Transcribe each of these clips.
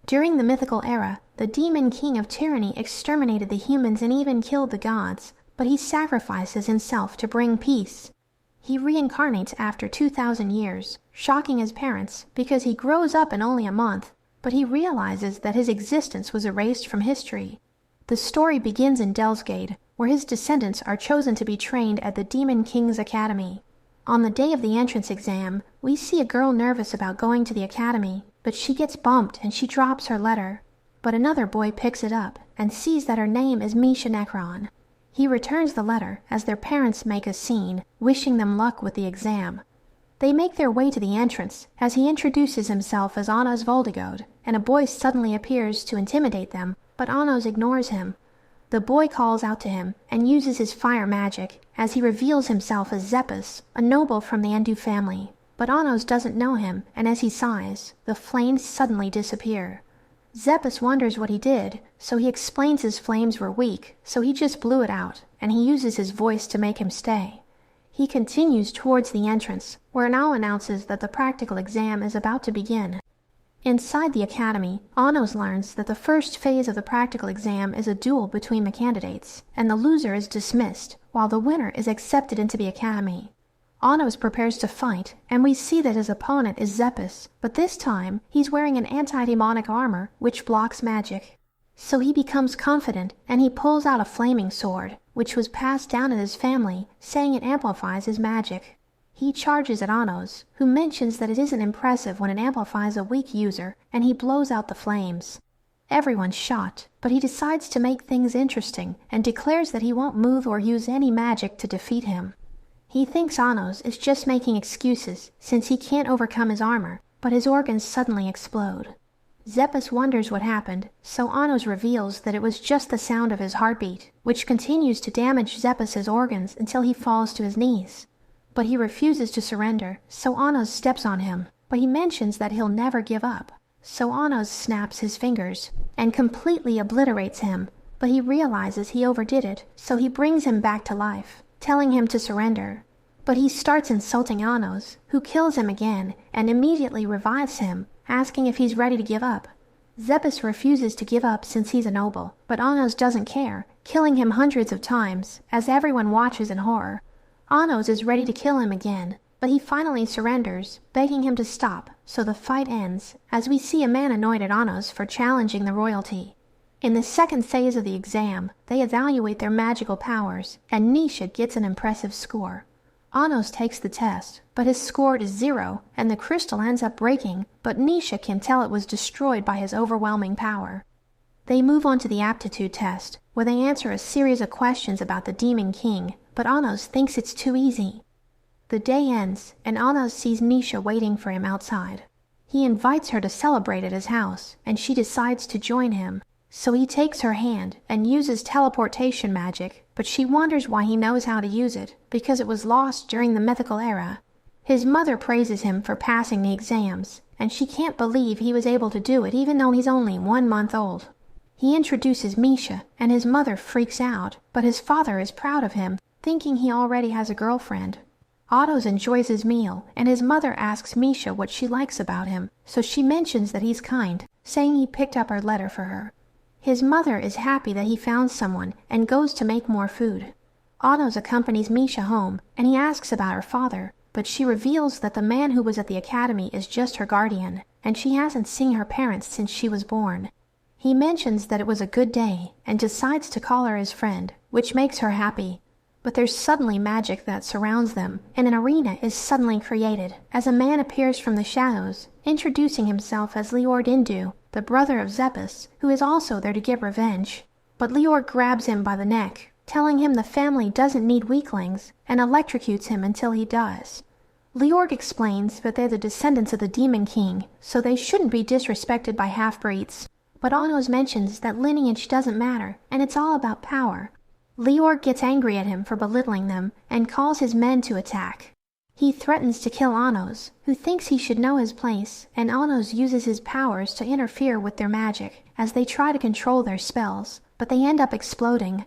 During the mythical era, the demon king of tyranny exterminated the humans and even killed the gods, but he sacrifices himself to bring peace. He reincarnates after 2,000 years, shocking his parents because he grows up in only a month, but he realizes that his existence was erased from history. The story begins in Delsgate, where his descendants are chosen to be trained at the Demon King's Academy. On the day of the entrance exam, we see a girl nervous about going to the academy, but she gets bumped and she drops her letter. But another boy picks it up and sees that her name is Misha Necron. He returns the letter as their parents make a scene, wishing them luck with the exam. They make their way to the entrance as he introduces himself as Anos Voldigode, and a boy suddenly appears to intimidate them, but Anos ignores him. The boy calls out to him and uses his fire magic as he reveals himself as Zeppes, a noble from the Endu family. But Anos doesn't know him, and as he sighs, the flames suddenly disappear. Zeppes wonders what he did, so he explains his flames were weak, so he just blew it out, and he uses his voice to make him stay. He continues towards the entrance, where it now announces that the practical exam is about to begin. Inside the academy, Anos learns that the first phase of the practical exam is a duel between the candidates, and the loser is dismissed, while the winner is accepted into the academy. Anos prepares to fight, and we see that his opponent is Zeppes, but this time he's wearing an anti-demonic armor which blocks magic. So he becomes confident, and he pulls out a flaming sword, which was passed down in his family, saying it amplifies his magic. He charges at Anos, who mentions that it isn't impressive when it amplifies a weak user, and he blows out the flames. Everyone's shocked, but he decides to make things interesting, and declares that he won't move or use any magic to defeat him. He thinks Anos is just making excuses, since he can't overcome his armor, but his organs suddenly explode. Zeppes wonders what happened, so Anos reveals that it was just the sound of his heartbeat, which continues to damage Zeppes' organs until he falls to his knees. But he refuses to surrender, so Anos steps on him, but he mentions that he'll never give up. So Anos snaps his fingers and completely obliterates him, but he realizes he overdid it, so he brings him back to life, telling him to surrender. But he starts insulting Anos, who kills him again and immediately revives him, asking if he's ready to give up. Zeppes refuses to give up since he's a noble, but Anos doesn't care, killing him hundreds of times, as everyone watches in horror. Anos is ready to kill him again, but he finally surrenders, begging him to stop, so the fight ends, as we see a man annoyed at Anos for challenging the royalty. In the second phase of the exam, they evaluate their magical powers, and Nisha gets an impressive score. Anos takes the test, but his score is 0, and the crystal ends up breaking, but Nisha can tell it was destroyed by his overwhelming power. They move on to the aptitude test, where they answer a series of questions about the Demon King, but Anos thinks it's too easy. The day ends, and Anos sees Nisha waiting for him outside. He invites her to celebrate at his house, and she decides to join him. So he takes her hand and uses teleportation magic, but she wonders why he knows how to use it, because it was lost during the mythical era. His mother praises him for passing the exams, and she can't believe he was able to do it even though he's only 1 month old. He introduces Misha, and his mother freaks out, but his father is proud of him, thinking he already has a girlfriend. Anos enjoys his meal, and his mother asks Misha what she likes about him, so she mentions that he's kind, saying he picked up her letter for her. His mother is happy that he found someone and goes to make more food. Anos accompanies Misha home, and he asks about her father, but she reveals that the man who was at the academy is just her guardian, and she hasn't seen her parents since she was born. He mentions that it was a good day, and decides to call her his friend, which makes her happy. But there's suddenly magic that surrounds them, and an arena is suddenly created, as a man appears from the shadows, introducing himself as Liord Indu, the brother of Zeppes, who is also there to get revenge. But Liord grabs him by the neck, telling him the family doesn't need weaklings, and electrocutes him until he does. Liord explains that they're the descendants of the Demon King, so they shouldn't be disrespected by half-breeds. But Anos mentions that lineage doesn't matter, and it's all about power. Liord gets angry at him for belittling them, and calls his men to attack. He threatens to kill Anos, who thinks he should know his place, and Anos uses his powers to interfere with their magic, as they try to control their spells, but they end up exploding.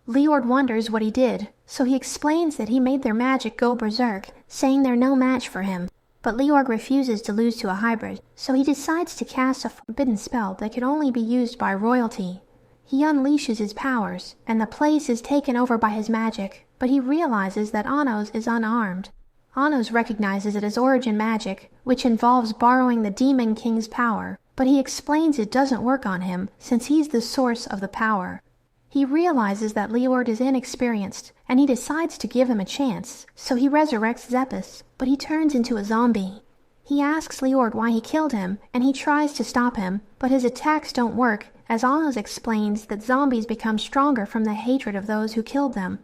Liord wonders what he did, so he explains that he made their magic go berserk, saying they're no match for him. But Leorg refuses to lose to a hybrid, so he decides to cast a forbidden spell that could only be used by royalty. He unleashes his powers, and the place is taken over by his magic, but he realizes that Anos is unarmed. Anos recognizes it as origin magic, which involves borrowing the Demon King's power, but he explains it doesn't work on him since he's the source of the power. He realizes that Leorg is inexperienced, and he decides to give him a chance, so he resurrects Zeppis, but he turns into a zombie. He asks Leorg why he killed him, and he tries to stop him, but his attacks don't work, as Anos explains that zombies become stronger from the hatred of those who killed them.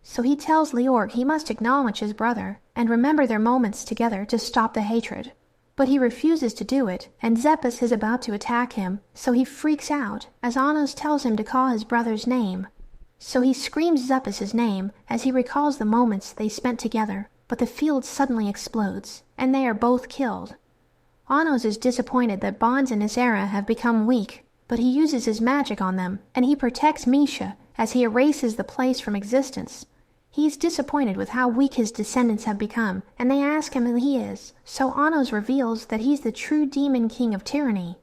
So he tells Leorg he must acknowledge his brother, and remember their moments together to stop the hatred. But he refuses to do it, and Zeppis is about to attack him, so he freaks out, as Anos tells him to call his brother's name. So he screams Zeppis' name, as he recalls the moments they spent together, but the field suddenly explodes, and they are both killed. Anos is disappointed that bonds in this era have become weak, but he uses his magic on them, and he protects Misha, as he erases the place from existence. He's disappointed with how weak his descendants have become, and they ask him who he is, so Anos reveals that he's the true Demon King of Tyranny.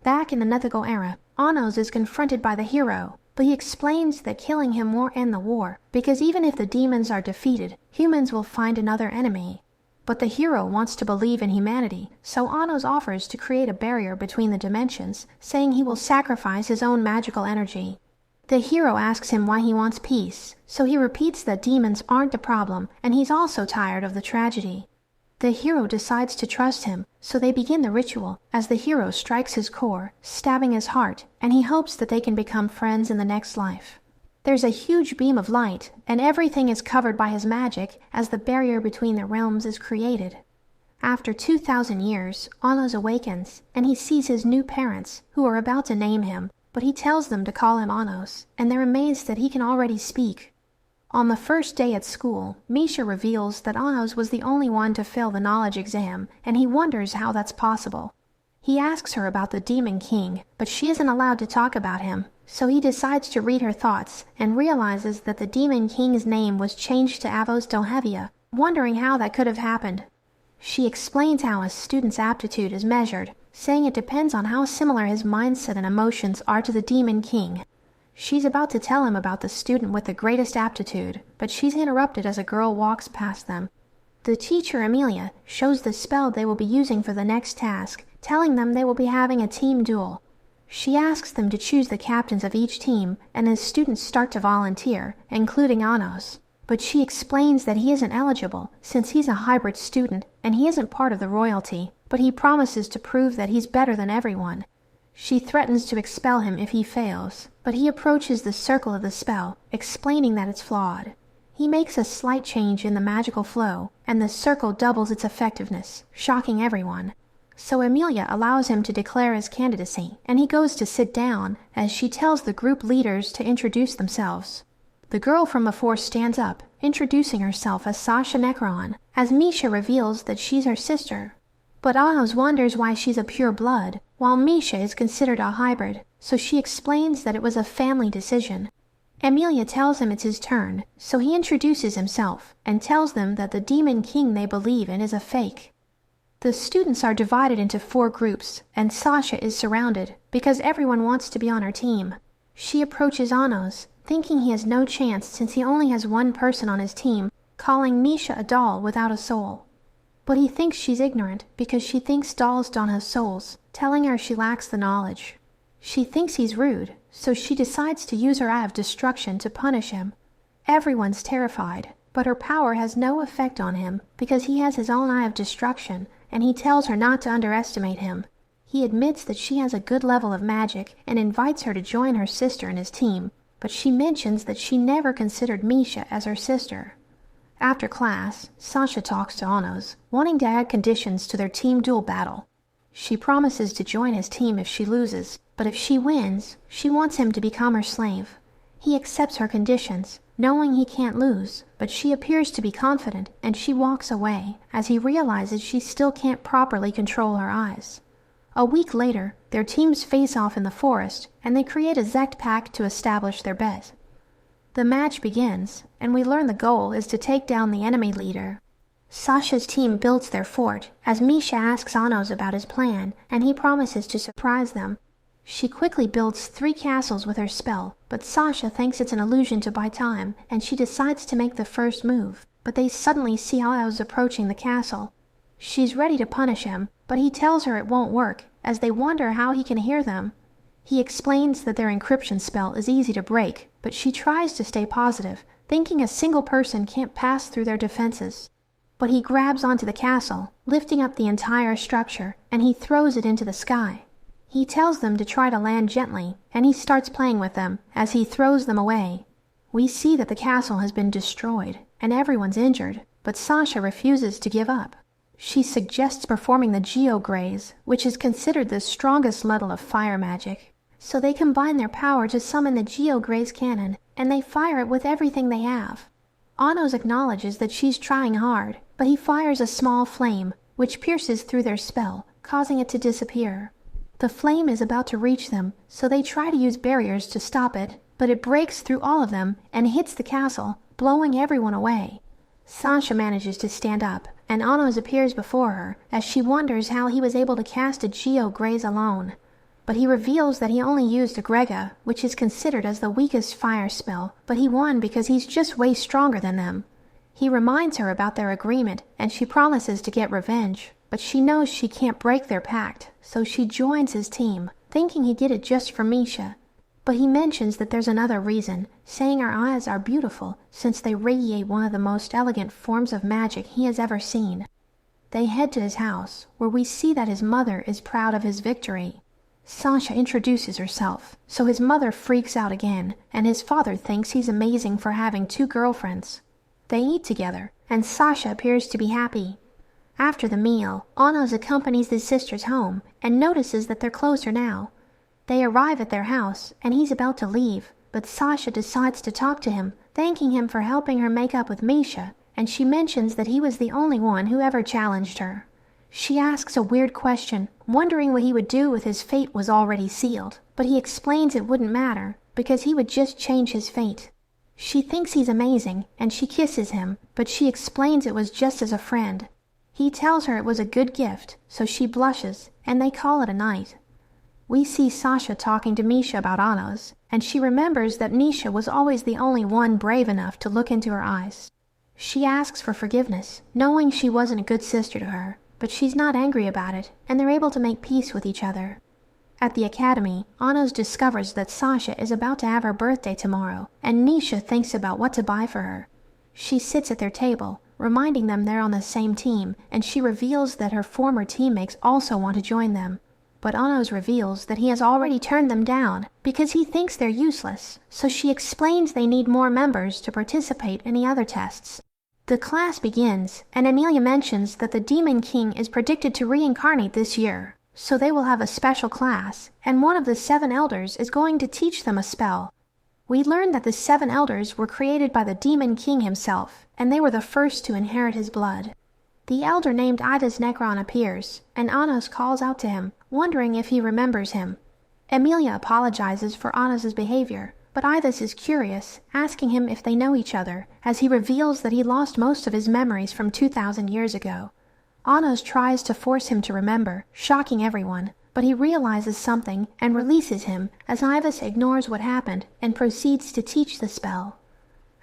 Back in the Nethergal era, Anos is confronted by the hero, but he explains that killing him won't end the war, because even if the demons are defeated, humans will find another enemy. But the hero wants to believe in humanity, so Anos offers to create a barrier between the dimensions, saying he will sacrifice his own magical energy. The hero asks him why he wants peace, so he repeats that demons aren't the problem, and he's also tired of the tragedy. The hero decides to trust him, so they begin the ritual, as the hero strikes his core, stabbing his heart, and he hopes that they can become friends in the next life. There's a huge beam of light, and everything is covered by his magic as the barrier between the realms is created. After 2,000 years, Anos awakens, and he sees his new parents, who are about to name him, but he tells them to call him Anos, and they're amazed that he can already speak. On the first day at school, Misha reveals that Anos was the only one to fail the knowledge exam, and he wonders how that's possible. He asks her about the Demon King, but she isn't allowed to talk about him, so he decides to read her thoughts, and realizes that the Demon King's name was changed to Avos Delhevia, wondering how that could have happened. She explains how a student's aptitude is measured, saying it depends on how similar his mindset and emotions are to the Demon King. She's about to tell him about the student with the greatest aptitude, but she's interrupted as a girl walks past them. The teacher, Amelia, shows the spell they will be using for the next task, telling them they will be having a team duel. She asks them to choose the captains of each team, and the students start to volunteer, including Anos. But she explains that he isn't eligible, since he's a hybrid student, and he isn't part of the royalty, but he promises to prove that he's better than everyone. She threatens to expel him if he fails, but he approaches the circle of the spell, explaining that it's flawed. He makes a slight change in the magical flow, and the circle doubles its effectiveness, shocking everyone. So Amelia allows him to declare his candidacy, and he goes to sit down, as she tells the group leaders to introduce themselves. The girl from before stands up, introducing herself as Sasha Necron, as Misha reveals that she's her sister. But Anos wonders why she's a pure blood, while Misha is considered a hybrid, so she explains that it was a family decision. Amelia tells him it's his turn, so he introduces himself, and tells them that the Demon King they believe in is a fake. The students are divided into 4 groups, and Sasha is surrounded, because everyone wants to be on her team. She approaches Anos, thinking he has no chance since he only has one person on his team, calling Misha a doll without a soul. But he thinks she's ignorant because she thinks dolls don't have souls, telling her she lacks the knowledge. She thinks he's rude, so she decides to use her Eye of Destruction to punish him. Everyone's terrified, but her power has no effect on him because he has his own Eye of Destruction, and he tells her not to underestimate him. He admits that she has a good level of magic and invites her to join her sister in his team, but she mentions that she never considered Misha as her sister. After class, Sasha talks to Anos, wanting to add conditions to their team duel battle. She promises to join his team if she loses, but if she wins, she wants him to become her slave. He accepts her conditions, knowing he can't lose, but she appears to be confident, and she walks away, as he realizes she still can't properly control her eyes. A week later, their teams face off in the forest, and they create a Zect pact to establish their bet. The match begins, and we learn the goal is to take down the enemy leader. Sasha's team builds their fort as Misha asks Anos about his plan, and he promises to surprise them. She quickly builds 3 castles with her spell, but Sasha thinks it's an illusion to buy time, and she decides to make the first move. But they suddenly see Anos approaching the castle. She's ready to punish him, but he tells her it won't work, as they wonder how he can hear them. He explains that their encryption spell is easy to break, but she tries to stay positive, thinking a single person can't pass through their defenses. But he grabs onto the castle, lifting up the entire structure, and he throws it into the sky. He tells them to try to land gently, and he starts playing with them as he throws them away. We see that the castle has been destroyed, and everyone's injured, but Sasha refuses to give up. She suggests performing the Geograze, which is considered the strongest level of fire magic. So they combine their power to summon the Geograze cannon, and they fire it with everything they have. Anos acknowledges that she's trying hard, but he fires a small flame, which pierces through their spell, causing it to disappear. The flame is about to reach them, so they try to use barriers to stop it, but it breaks through all of them and hits the castle, blowing everyone away. Sasha manages to stand up, and Anos appears before her, as she wonders how he was able to cast a Geograze alone. But he reveals that he only used a Grega, which is considered as the weakest fire spell, but he won because he's just way stronger than them. He reminds her about their agreement, and she promises to get revenge, but she knows she can't break their pact, so she joins his team, thinking he did it just for Misha. But he mentions that there's another reason, saying our eyes are beautiful since they radiate one of the most elegant forms of magic he has ever seen. They head to his house, where we see that his mother is proud of his victory. Sasha introduces herself, so his mother freaks out again, and his father thinks he's amazing for having 2 girlfriends. They eat together, and Sasha appears to be happy. After the meal, Anos accompanies his sisters home, and notices that they're closer now. They arrive at their house, and he's about to leave, but Sasha decides to talk to him, thanking him for helping her make up with Misha, and she mentions that he was the only one who ever challenged her. She asks a weird question, wondering what he would do if his fate was already sealed, but he explains it wouldn't matter, because he would just change his fate. She thinks he's amazing, and she kisses him, but she explains it was just as a friend. He tells her it was a good gift, so she blushes, and they call it a night. We see Sasha talking to Misha about Anos, and she remembers that Misha was always the only one brave enough to look into her eyes. She asks for forgiveness, knowing she wasn't a good sister to her, but she's not angry about it, and they're able to make peace with each other. At the academy, Anos discovers that Sasha is about to have her birthday tomorrow, and Misha thinks about what to buy for her. She sits at their table, reminding them they're on the same team, and she reveals that her former teammates also want to join them. But Anos reveals that he has already turned them down because he thinks they're useless, so she explains they need more members to participate in the other tests. The class begins, and Amelia mentions that the Demon King is predicted to reincarnate this year, so they will have a special class, and one of the 7 elders is going to teach them a spell. We learn that the 7 elders were created by the Demon King himself, and they were the first to inherit his blood. The elder named Idas Necron appears, and Anos calls out to him, wondering if he remembers him. Amelia apologizes for Anos' behavior, but Idas is curious, asking him if they know each other, as he reveals that he lost most of his memories from 2,000 years ago. Anos tries to force him to remember, shocking everyone, but he realizes something and releases him as Idas ignores what happened and proceeds to teach the spell.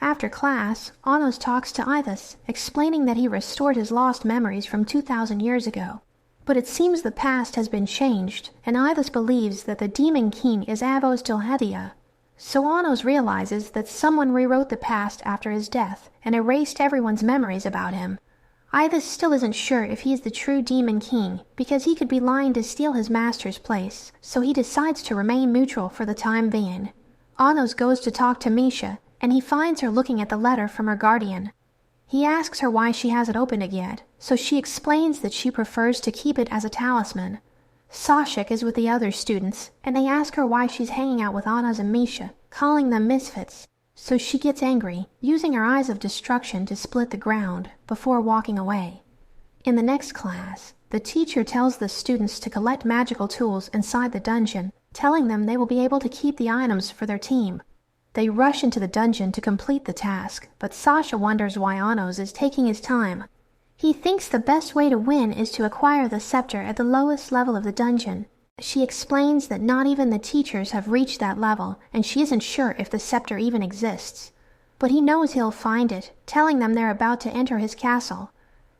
After class, Anos talks to Idas, explaining that he restored his lost memories from 2,000 years ago. But it seems the past has been changed, and Idas believes that the Demon King is Avos Tilhethia. So Anos realizes that someone rewrote the past after his death and erased everyone's memories about him. Idas still isn't sure if he is the true Demon King, because he could be lying to steal his master's place, so he decides to remain neutral for the time being. Anos goes to talk to Misha, and he finds her looking at the letter from her guardian. He asks her why she hasn't opened it yet, so she explains that she prefers to keep it as a talisman. Sashik is with the other students, and they ask her why she's hanging out with Anos and Misha, calling them misfits. So she gets angry, using her eyes of destruction to split the ground, before walking away. In the next class, the teacher tells the students to collect magical tools inside the dungeon, telling them they will be able to keep the items for their team. They rush into the dungeon to complete the task, but Sasha wonders why Anos is taking his time. He thinks the best way to win is to acquire the scepter at the lowest level of the dungeon. She explains that not even the teachers have reached that level, and she isn't sure if the scepter even exists. But he knows he'll find it, telling them they're about to enter his castle.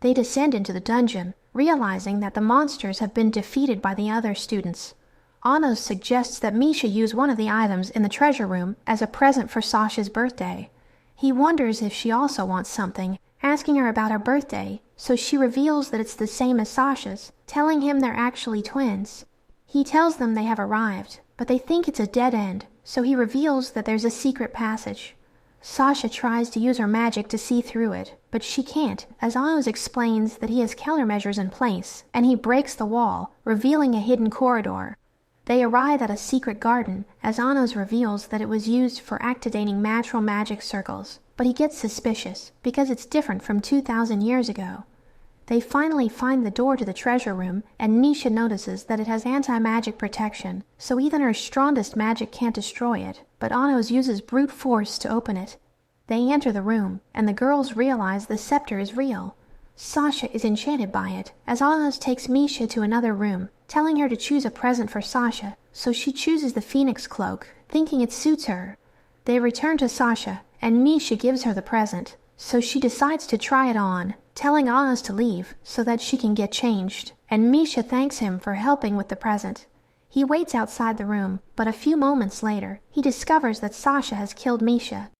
They descend into the dungeon, realizing that the monsters have been defeated by the other students. Anos suggests that Misha use one of the items in the treasure room as a present for Sasha's birthday. He wonders if she also wants something, asking her about her birthday, so she reveals that it's the same as Sasha's, telling him they're actually twins. He tells them they have arrived, but they think it's a dead end, so he reveals that there's a secret passage. Sasha tries to use her magic to see through it, but she can't, as Anos explains that he has countermeasures in place, and he breaks the wall, revealing a hidden corridor. They arrive at a secret garden, as Anos reveals that it was used for activating natural magic circles, but he gets suspicious, because it's different from 2,000 years ago. They finally find the door to the treasure room, and Misha notices that it has anti-magic protection, so even her strongest magic can't destroy it, but Anos uses brute force to open it. They enter the room, and the girls realize the scepter is real. Sasha is enchanted by it, as Anos takes Misha to another room, telling her to choose a present for Sasha, so she chooses the phoenix cloak, thinking it suits her. They return to Sasha, and Misha gives her the present, so she decides to try it on, telling Anos to leave so that she can get changed, and Misha thanks him for helping with the present. He waits outside the room, but a few moments later, he discovers that Sasha has killed Misha.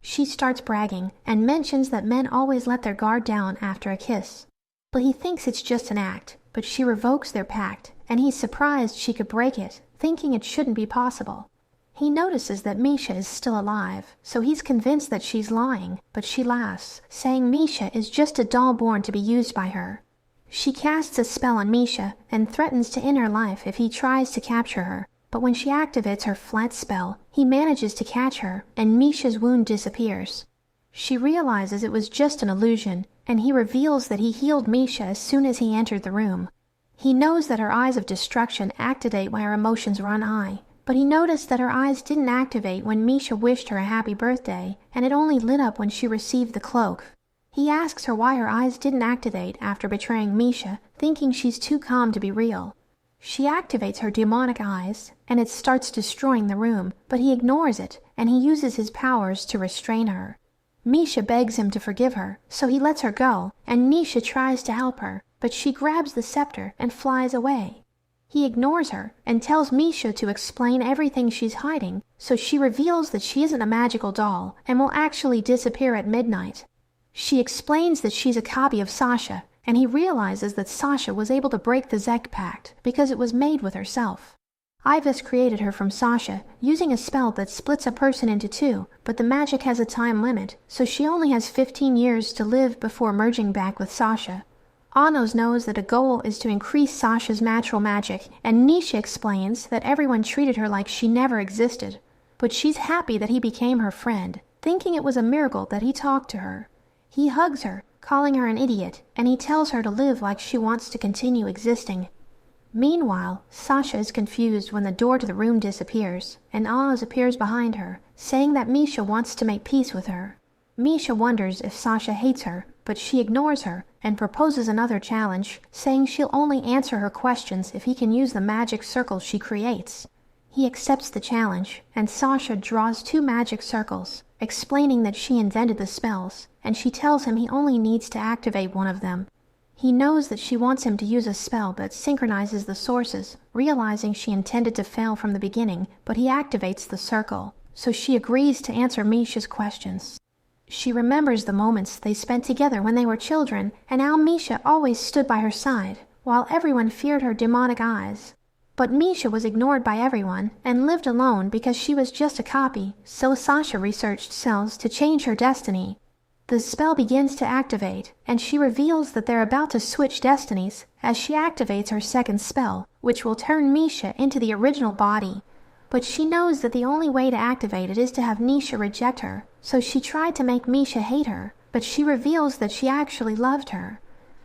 She starts bragging, and mentions that men always let their guard down after a kiss. But he thinks it's just an act, but she revokes their pact, and he's surprised she could break it, thinking it shouldn't be possible. He notices that Misha is still alive, so he's convinced that she's lying, but she laughs, saying Misha is just a doll born to be used by her. She casts a spell on Misha, and threatens to end her life if he tries to capture her. But when she activates her flat spell, he manages to catch her, and Misha's wound disappears. She realizes it was just an illusion, and he reveals that he healed Misha as soon as he entered the room. He knows that her eyes of destruction activate when her emotions run high, but he noticed that her eyes didn't activate when Misha wished her a happy birthday, and it only lit up when she received the cloak. He asks her why her eyes didn't activate after betraying Misha, thinking she's too calm to be real. She activates her demonic eyes, and it starts destroying the room, but he ignores it, and he uses his powers to restrain her. Misha begs him to forgive her, so he lets her go, and Misha tries to help her, but she grabs the scepter and flies away. He ignores her, and tells Misha to explain everything she's hiding, so she reveals that she isn't a magical doll, and will actually disappear at midnight. She explains that she's a copy of Sasha, and he realizes that Sasha was able to break the Zek Pact because it was made with herself. Ivas created her from Sasha, using a spell that splits a person into two, but the magic has a time limit, so she only has 15 years to live before merging back with Sasha. Anos knows that a goal is to increase Sasha's natural magic, and Nisha explains that everyone treated her like she never existed. But she's happy that he became her friend, thinking it was a miracle that he talked to her. He hugs her, calling her an idiot, and he tells her to live like she wants to continue existing. Meanwhile, Sasha is confused when the door to the room disappears, and Anos appears behind her, saying that Misha wants to make peace with her. Misha wonders if Sasha hates her, but she ignores her and proposes another challenge, saying she'll only answer her questions if he can use the magic circles she creates. He accepts the challenge, and Sasha draws 2 magic circles, explaining that she invented the spells, and she tells him he only needs to activate one of them. He knows that she wants him to use a spell that synchronizes the sources, realizing she intended to fail from the beginning, but he activates the circle, so she agrees to answer Misha's questions. She remembers the moments they spent together when they were children, and how Misha always stood by her side, while everyone feared her demonic eyes. But Misha was ignored by everyone, and lived alone because she was just a copy, so Sasha researched cells to change her destiny. The spell begins to activate, and she reveals that they're about to switch destinies as she activates her second spell, which will turn Misha into the original body. But she knows that the only way to activate it is to have Nisha reject her, so she tried to make Misha hate her, but she reveals that she actually loved her.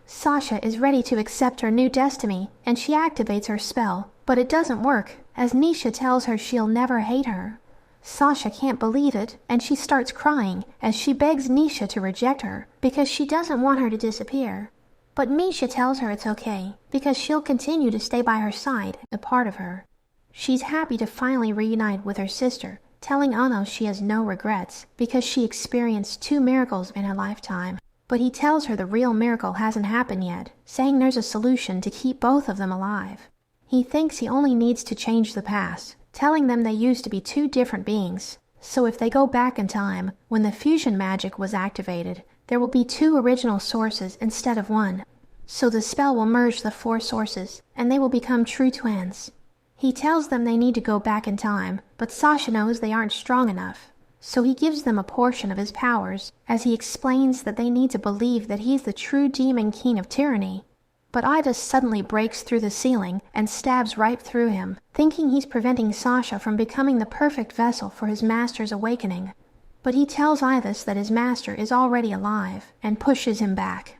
Sasha is ready to accept her new destiny, and she activates her spell, but it doesn't work, as Nisha tells her she'll never hate her. Sasha can't believe it, and she starts crying as she begs Nisha to reject her, because she doesn't want her to disappear. But Misha tells her it's okay, because she'll continue to stay by her side, a part of her. She's happy to finally reunite with her sister, telling Anos she has no regrets, because she experienced 2 miracles in her lifetime. But he tells her the real miracle hasn't happened yet, saying there's a solution to keep both of them alive. He thinks he only needs to change the past, telling them they used to be 2 different beings. So if they go back in time, when the fusion magic was activated, there will be 2 original sources instead of 1. So the spell will merge the 4 sources, and they will become true twins. He tells them they need to go back in time, but Sasha knows they aren't strong enough. So he gives them a portion of his powers, as he explains that they need to believe that he's the true demon king of tyranny. But Ida suddenly breaks through the ceiling and stabs right through him, thinking he's preventing Sasha from becoming the perfect vessel for his master's awakening. But he tells Ivas that his master is already alive, and pushes him back.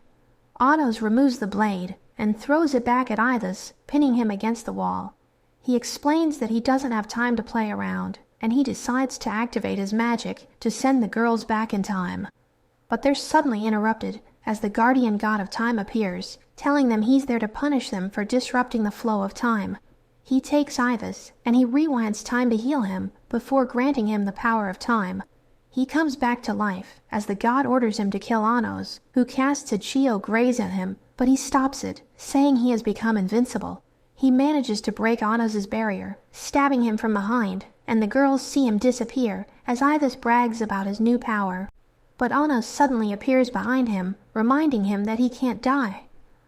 Anos removes the blade, and throws it back at Ivas, pinning him against the wall. He explains that he doesn't have time to play around, and he decides to activate his magic to send the girls back in time. But they're suddenly interrupted, as the guardian god of time appears, telling them he's there to punish them for disrupting the flow of time. He takes Ivas, and he rewinds time to heal him, before granting him the power of time. He comes back to life, as the god orders him to kill Anos, who casts a Chio Graze at him, but he stops it, saying he has become invincible. He manages to break Anos' barrier, stabbing him from behind, and the girls see him disappear, as Ivas brags about his new power. But Anos suddenly appears behind him, reminding him that he can't die.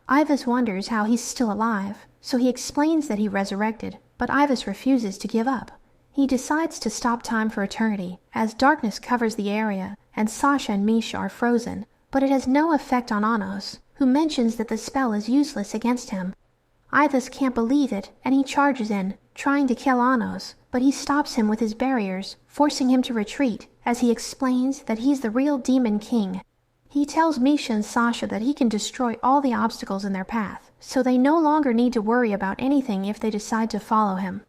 Ivas wonders how he's still alive, so he explains that he resurrected, but Ivas refuses to give up. He decides to stop time for eternity, as darkness covers the area, and Sasha and Misha are frozen, but it has no effect on Anos, who mentions that the spell is useless against him. Ivas can't believe it, and he charges in, trying to kill Anos, but he stops him with his barriers, forcing him to retreat, as he explains that he's the real demon king. He tells Misha and Sasha that he can destroy all the obstacles in their path, so they no longer need to worry about anything if they decide to follow him.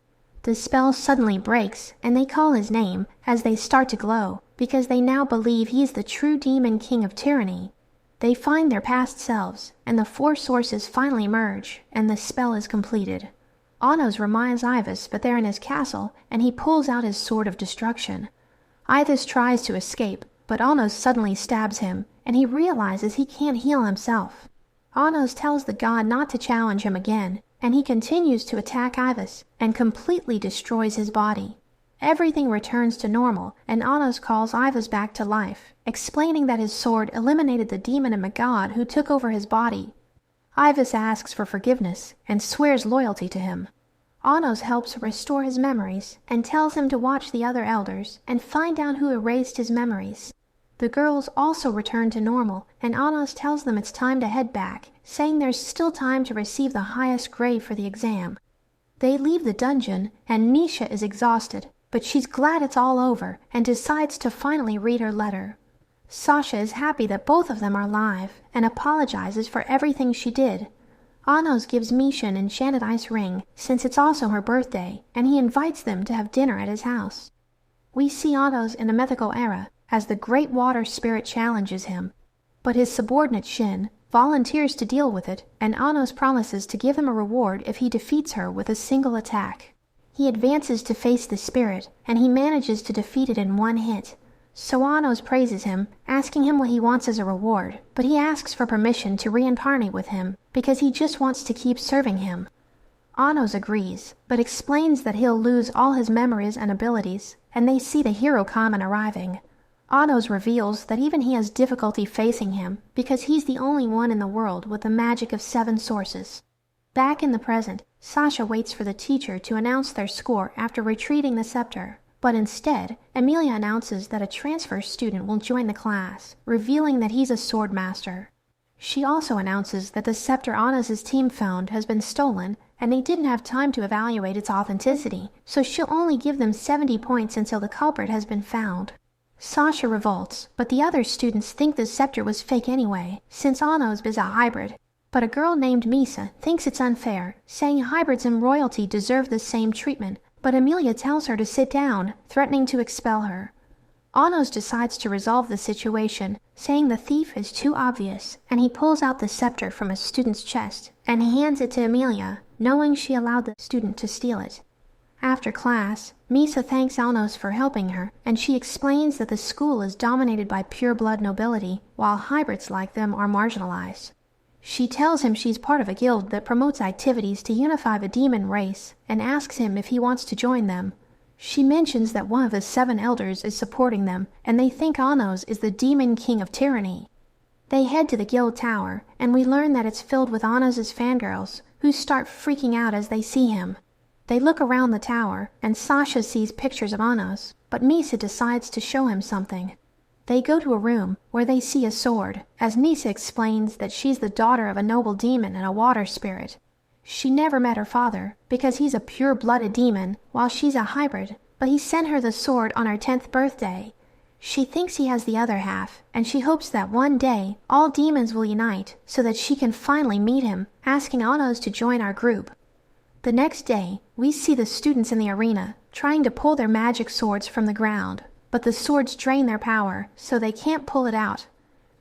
The spell suddenly breaks, and they call his name, as they start to glow, because they now believe he is the true demon king of tyranny. They find their past selves, and the 4 sources finally merge, and the spell is completed. Anos reminds Ivas that they're in his castle, and he pulls out his sword of destruction. Ivas tries to escape, but Anos suddenly stabs him, and he realizes he can't heal himself. Anos tells the god not to challenge him again, and he continues to attack Ivas, and completely destroys his body. Everything returns to normal, and Anos calls Ivas back to life, explaining that his sword eliminated the demon and god who took over his body. Ivas asks for forgiveness, and swears loyalty to him. Anos helps restore his memories, and tells him to watch the other elders, and find out who erased his memories. The girls also return to normal, and Anos tells them it's time to head back, saying there's still time to receive the highest grade for the exam. They leave the dungeon, and Misha is exhausted, but she's glad it's all over, and decides to finally read her letter. Sasha is happy that both of them are alive, and apologizes for everything she did. Anos gives Misha an enchanted ice ring, since it's also her birthday, and he invites them to have dinner at his house. We see Anos in a mythical era, as the Great Water Spirit challenges him, but his subordinate Shin volunteers to deal with it, and Anos promises to give him a reward if he defeats her with a single attack. He advances to face the spirit, and he manages to defeat it in 1 hit. So Anos praises him, asking him what he wants as a reward, but he asks for permission to reincarnate with him, because he just wants to keep serving him. Anos agrees, but explains that he'll lose all his memories and abilities, and they see the hero Kamen arriving. Anos reveals that even he has difficulty facing him, because he's the only one in the world with the magic of 7 sources. Back in the present, Sasha waits for the teacher to announce their score after retrieving the scepter, but instead, Emilia announces that a transfer student will join the class, revealing that he's a sword master. She also announces that the scepter Anos' team found has been stolen, and they didn't have time to evaluate its authenticity, so she'll only give them 70 points until the culprit has been found. Sasha revolts, but the other students think the scepter was fake anyway, since Anos is a hybrid. But a girl named Misa thinks it's unfair, saying hybrids and royalty deserve the same treatment, but Emilia tells her to sit down, threatening to expel her. Anos decides to resolve the situation, saying the thief is too obvious, and he pulls out the scepter from a student's chest and hands it to Emilia, knowing she allowed the student to steal it. After class, Misa thanks Anos for helping her, and she explains that the school is dominated by pure-blood nobility, while hybrids like them are marginalized. She tells him she's part of a guild that promotes activities to unify the demon race, and asks him if he wants to join them. She mentions that one of the 7 elders is supporting them, and they think Anos is the demon king of tyranny. They head to the guild tower, and we learn that it's filled with Anos' fangirls, who start freaking out as they see him. They look around the tower, and Sasha sees pictures of Anos, but Misa decides to show him something. They go to a room where they see a sword, as Misa explains that she's the daughter of a noble demon and a water spirit. She never met her father, because he's a pure-blooded demon, while she's a hybrid, but he sent her the sword on her 10th birthday. She thinks he has the other half, and she hopes that one day all demons will unite so that she can finally meet him, asking Anos to join our group. The next day, we see the students in the arena, trying to pull their magic swords from the ground, but the swords drain their power, so they can't pull it out.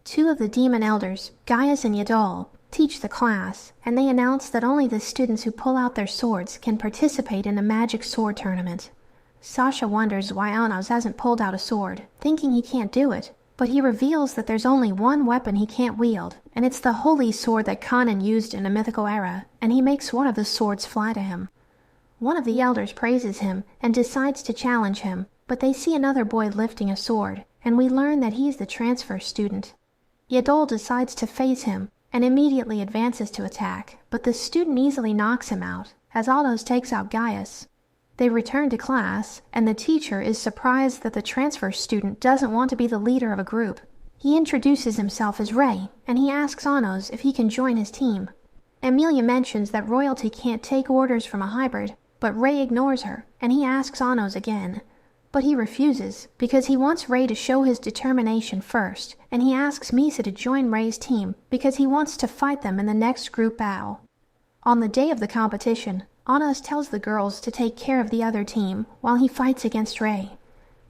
2 of the demon elders, Gaius and Yadol, teach the class, and they announce that only the students who pull out their swords can participate in a magic sword tournament. Sasha wonders why Anos hasn't pulled out a sword, thinking he can't do it, but he reveals that there's only one weapon he can't wield, and it's the holy sword that Conan used in a mythical era, and he makes one of the swords fly to him. One of the elders praises him and decides to challenge him, but they see another boy lifting a sword, and we learn that he's the transfer student. Yadol decides to face him, and immediately advances to attack, but the student easily knocks him out, as Anos takes out Gaius. They return to class, and the teacher is surprised that the transfer student doesn't want to be the leader of a group. He introduces himself as Ray, and he asks Anos if he can join his team. Emilia mentions that royalty can't take orders from a hybrid, but Ray ignores her, and he asks Anos again. But he refuses, because he wants Ray to show his determination first, and he asks Misa to join Ray's team because he wants to fight them in the next group battle. On the day of the competition, Anos tells the girls to take care of the other team while he fights against Ray.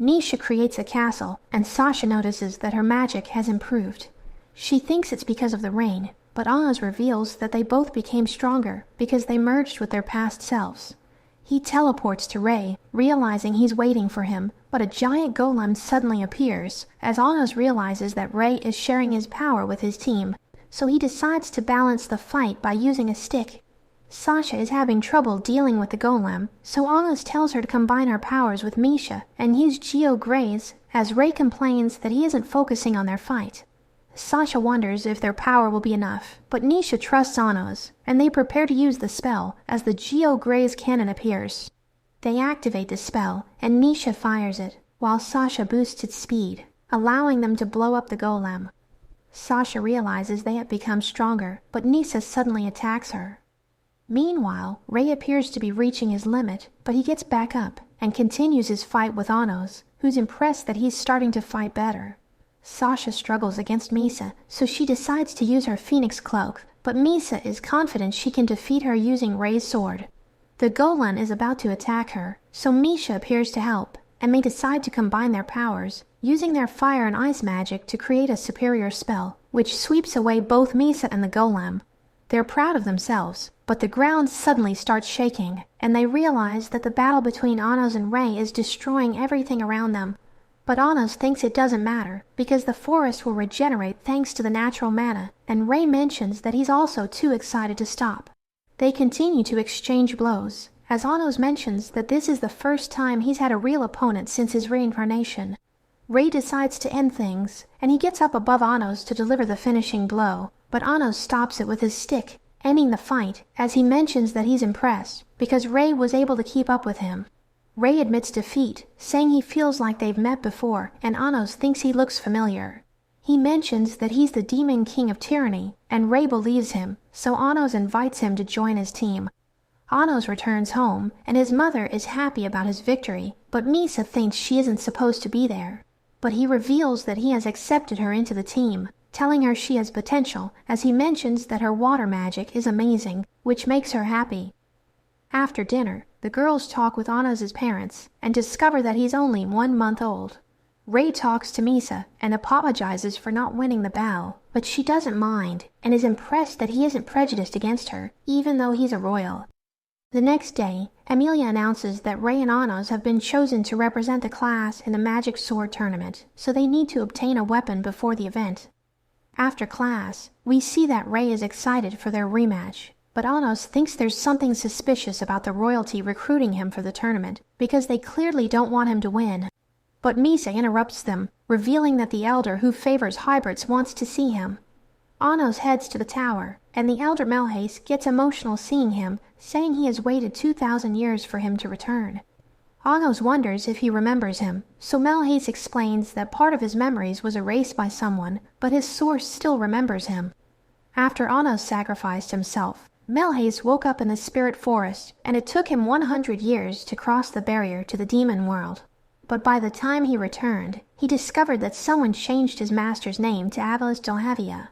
Nisha creates a castle, and Sasha notices that her magic has improved. She thinks it's because of the rain, but Anos reveals that they both became stronger because they merged with their past selves. He teleports to Ray, realizing he's waiting for him, but a giant golem suddenly appears, as Anos realizes that Ray is sharing his power with his team, so he decides to balance the fight by using a stick. Sasha is having trouble dealing with the golem, so Anos tells her to combine her powers with Misha and use Geo Graze, as Ray complains that he isn't focusing on their fight. Sasha wonders if their power will be enough, but Nisha trusts Anos, and they prepare to use the spell as the Geo Graze cannon appears. They activate the spell, and Nisha fires it, while Sasha boosts its speed, allowing them to blow up the golem. Sasha realizes they have become stronger, but Nisha suddenly attacks her. Meanwhile, Ray appears to be reaching his limit, but he gets back up and continues his fight with Anos, who's impressed that he's starting to fight better. Sasha struggles against Misa, so she decides to use her Phoenix Cloak, but Misa is confident she can defeat her using Ray's sword. The golem is about to attack her, so Misha appears to help, and they decide to combine their powers, using their fire and ice magic to create a superior spell, which sweeps away both Misa and the golem. They're proud of themselves, but the ground suddenly starts shaking, and they realize that the battle between Anos and Ray is destroying everything around them. But Anos thinks it doesn't matter, because the forest will regenerate thanks to the natural mana, and Ray mentions that he's also too excited to stop. They continue to exchange blows, as Anos mentions that this is the first time he's had a real opponent since his reincarnation. Ray decides to end things, and he gets up above Anos to deliver the finishing blow, but Anos stops it with his stick, ending the fight, as he mentions that he's impressed, because Ray was able to keep up with him. Ray admits defeat, saying he feels like they've met before, and Anos thinks he looks familiar. He mentions that he's the Demon King of Tyranny, and Ray believes him, so Anos invites him to join his team. Anos returns home, and his mother is happy about his victory, but Misa thinks she isn't supposed to be there. But he reveals that he has accepted her into the team, telling her she has potential, as he mentions that her water magic is amazing, which makes her happy. After dinner, the girls talk with Anos' parents and discover that he's only 1 month old. Ray talks to Misa and apologizes for not winning the battle, but she doesn't mind and is impressed that he isn't prejudiced against her, even though he's a royal. The next day, Emilia announces that Ray and Anos have been chosen to represent the class in the Magic Sword tournament, so they need to obtain a weapon before the event. After class, we see that Ray is excited for their rematch, but Anos thinks there's something suspicious about the royalty recruiting him for the tournament, because they clearly don't want him to win. But Misa interrupts them, revealing that the elder who favors hybrids wants to see him. Anos heads to the tower, and the elder Melhace gets emotional seeing him, saying he has waited 2,000 years for him to return. Anos wonders if he remembers him, so Melhace explains that part of his memories was erased by someone, but his source still remembers him. After Anos sacrificed himself, Melhace woke up in the spirit forest, and it took him 100 years to cross the barrier to the demon world. But by the time he returned, he discovered that someone changed his master's name to Avalos Delhavia.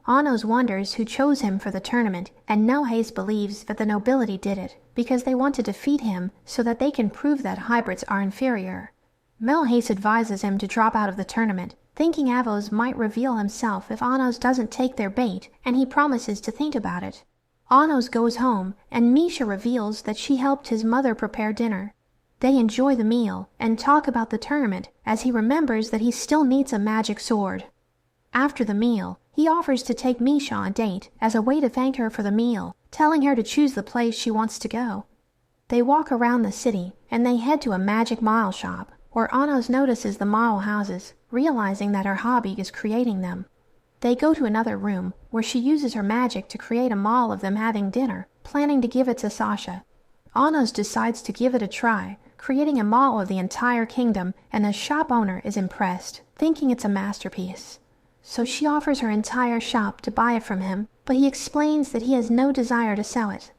Anos wonders who chose him for the tournament, and Melhace believes that the nobility did it, because they want to defeat him so that they can prove that hybrids are inferior. Melhace advises him to drop out of the tournament, thinking Avos might reveal himself if Anos doesn't take their bait, and he promises to think about it. Anos goes home, and Misha reveals that she helped his mother prepare dinner. They enjoy the meal, and talk about the tournament, as he remembers that he still needs a magic sword. After the meal, he offers to take Misha on a date as a way to thank her for the meal, telling her to choose the place she wants to go. They walk around the city, and they head to a magic model shop, where Anos notices the model houses, realizing that her hobby is creating them. They go to another room, where she uses her magic to create a model of them having dinner, planning to give it to Sasha. Anos decides to give it a try, creating a model of the entire kingdom, and the shop owner is impressed, thinking it's a masterpiece. So she offers her entire shop to buy it from him, but he explains that he has no desire to sell it.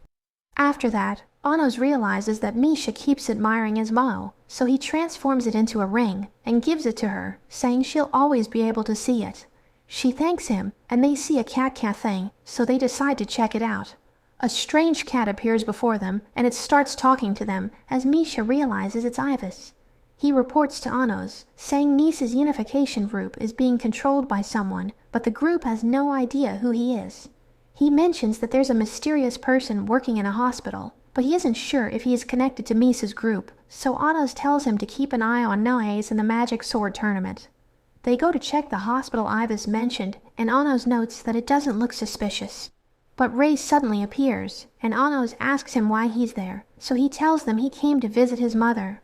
After that, Anos realizes that Misha keeps admiring his model, so he transforms it into a ring and gives it to her, saying she'll always be able to see it. She thanks him, and they see a cat thing, so they decide to check it out. A strange cat appears before them, and it starts talking to them, as Misha realizes it's Ivas. He reports to Anos, saying Nisa's unification group is being controlled by someone, but the group has no idea who he is. He mentions that there's a mysterious person working in a hospital, but he isn't sure if he is connected to Misa's group, so Anos tells him to keep an eye on Melhace in the Magic Sword tournament. They go to check the hospital Ivas mentioned, and Anos notes that it doesn't look suspicious. But Ray suddenly appears, and Anos asks him why he's there, so he tells them he came to visit his mother.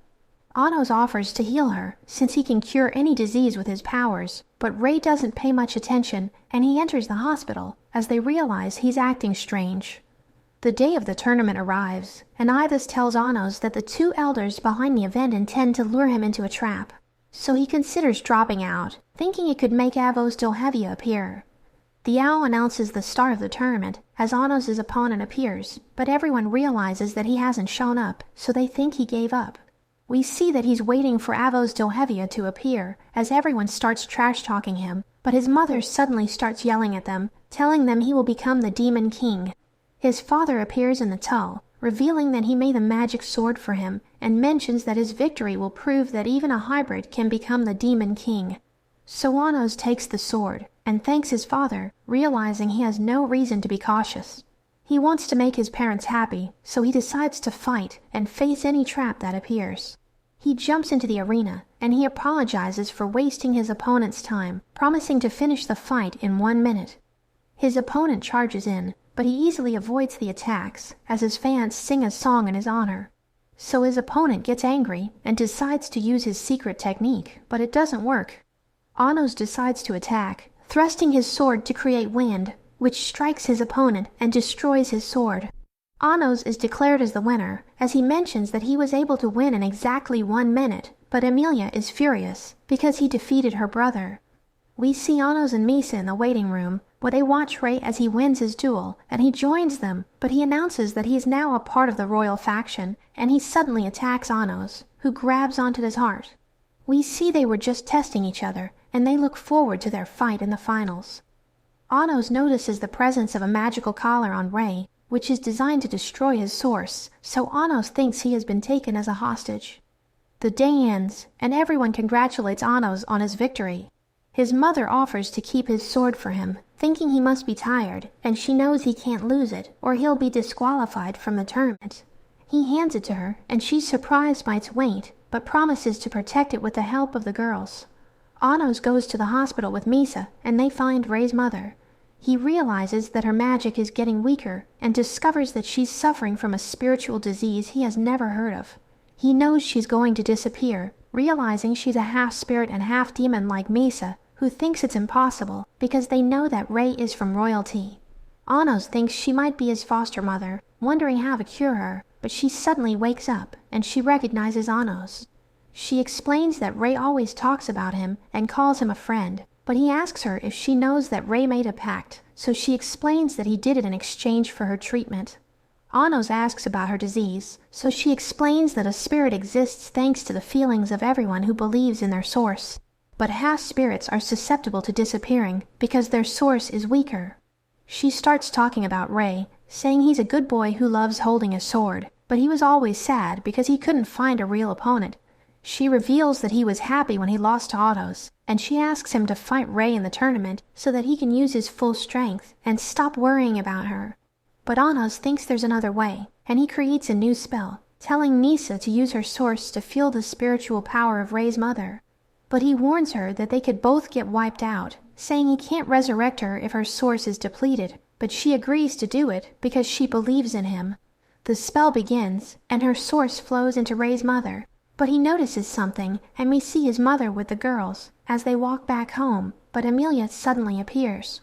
Anos offers to heal her, since he can cure any disease with his powers, but Ray doesn't pay much attention, and he enters the hospital, as they realize he's acting strange. The day of the tournament arrives, and Ivas tells Anos that the two elders behind the event intend to lure him into a trap. So he considers dropping out, thinking it could make Avos Delhavia appear. The owl announces the start of the tournament, as Anos' opponent appears, but everyone realizes that he hasn't shown up, so they think he gave up. We see that he's waiting for Avos Delhavia to appear, as everyone starts trash-talking him, but his mother suddenly starts yelling at them, telling them he will become the Demon King. His father appears in the tull, revealing that he made the magic sword for him, and mentions that his victory will prove that even a hybrid can become the Demon King. So Anos takes the sword, and thanks his father, realizing he has no reason to be cautious. He wants to make his parents happy, so he decides to fight and face any trap that appears. He jumps into the arena, and he apologizes for wasting his opponent's time, promising to finish the fight in 1 minute. His opponent charges in, but he easily avoids the attacks, as his fans sing a song in his honor. So his opponent gets angry and decides to use his secret technique, but it doesn't work. Anos decides to attack, thrusting his sword to create wind, which strikes his opponent and destroys his sword. Anos is declared as the winner, as he mentions that he was able to win in exactly 1 minute, but Emilia is furious, because he defeated her brother. We see Anos and Misa in the waiting room, where they watch Ray as he wins his duel, and he joins them, but he announces that he is now a part of the royal faction, and he suddenly attacks Anos, who grabs onto his heart. We see they were just testing each other, and they look forward to their fight in the finals. Anos notices the presence of a magical collar on Ray, which is designed to destroy his source, so Anos thinks he has been taken as a hostage. The day ends, and everyone congratulates Anos on his victory. His mother offers to keep his sword for him, thinking he must be tired, and she knows he can't lose it, or he'll be disqualified from the tournament. He hands it to her, and she's surprised by its weight, but promises to protect it with the help of the girls. Anos goes to the hospital with Misa, and they find Ray's mother. He realizes that her magic is getting weaker, and discovers that she's suffering from a spiritual disease he has never heard of. He knows she's going to disappear, realizing she's a half-spirit and half-demon like Misa, who thinks it's impossible because they know that Ray is from royalty. Anos thinks she might be his foster mother, wondering how to cure her, but she suddenly wakes up, and she recognizes Anos. She explains that Ray always talks about him and calls him a friend, but he asks her if she knows that Ray made a pact, so she explains that he did it in exchange for her treatment. Anos asks about her disease, so she explains that a spirit exists thanks to the feelings of everyone who believes in their source. But half-spirits are susceptible to disappearing because their source is weaker. She starts talking about Ray, saying he's a good boy who loves holding a sword, but he was always sad because he couldn't find a real opponent. She reveals that he was happy when he lost to Anos, and she asks him to fight Ray in the tournament so that he can use his full strength and stop worrying about her. But Anos thinks there's another way, and he creates a new spell, telling Nisa to use her source to feel the spiritual power of Ray's mother. But he warns her that they could both get wiped out, saying he can't resurrect her if her source is depleted, but she agrees to do it because she believes in him. The spell begins, and her source flows into Ray's mother, but he notices something, and we see his mother with the girls as they walk back home, but Amelia suddenly appears.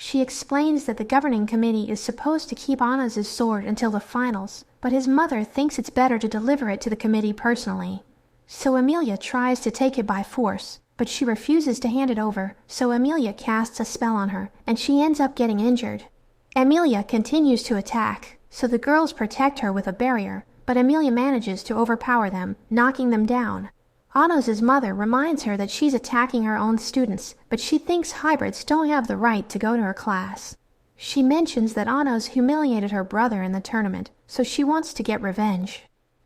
She explains that the governing committee is supposed to keep Anos' sword until the finals, but his mother thinks it's better to deliver it to the committee personally. So Amelia tries to take it by force, but she refuses to hand it over, so Amelia casts a spell on her, and she ends up getting injured. Amelia continues to attack, so the girls protect her with a barrier, but Amelia manages to overpower them, knocking them down. Anos' mother reminds her that she's attacking her own students, but she thinks hybrids don't have the right to go to her class. She mentions that Anos humiliated her brother in the tournament, so she wants to get revenge.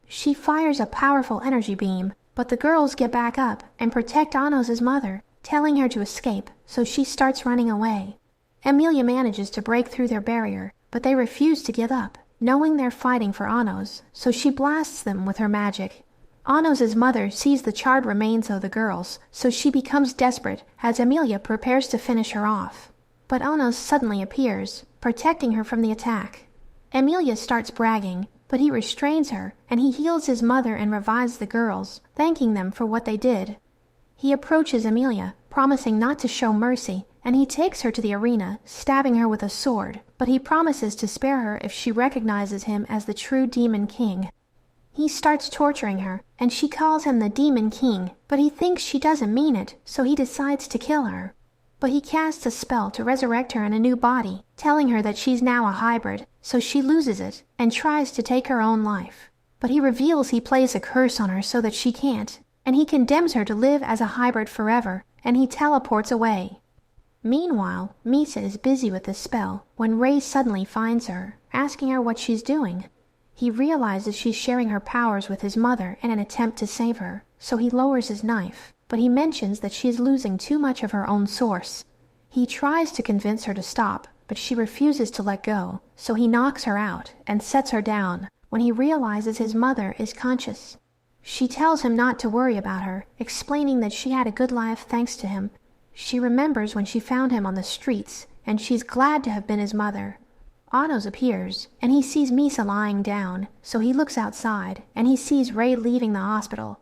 She fires a powerful energy beam, but the girls get back up and protect Anos' mother, telling her to escape, so she starts running away. Amelia manages to break through their barrier, but they refuse to give up, knowing they're fighting for Anos, so she blasts them with her magic. Anos' mother sees the charred remains of the girls, so she becomes desperate as Amelia prepares to finish her off. But Anos suddenly appears, protecting her from the attack. Amelia starts bragging, but he restrains her, and he heals his mother and revives the girls, thanking them for what they did. He approaches Amelia, promising not to show mercy, and he takes her to the arena, stabbing her with a sword, but he promises to spare her if she recognizes him as the true Demon King. He starts torturing her, and she calls him the Demon King, but he thinks she doesn't mean it, so he decides to kill her. But he casts a spell to resurrect her in a new body, telling her that she's now a hybrid, so she loses it and tries to take her own life. But he reveals he plays a curse on her so that she can't, and he condemns her to live as a hybrid forever, and he teleports away. Meanwhile, Misa is busy with the spell when Ray suddenly finds her, asking her what she's doing. He realizes she's sharing her powers with his mother in an attempt to save her, so he lowers his knife, but he mentions that she is losing too much of her own source. He tries to convince her to stop, but she refuses to let go, so he knocks her out and sets her down when he realizes his mother is conscious. She tells him not to worry about her, explaining that she had a good life thanks to him. She remembers when she found him on the streets, and she's glad to have been his mother. Anos appears, and he sees Misa lying down, so he looks outside, and he sees Ray leaving the hospital.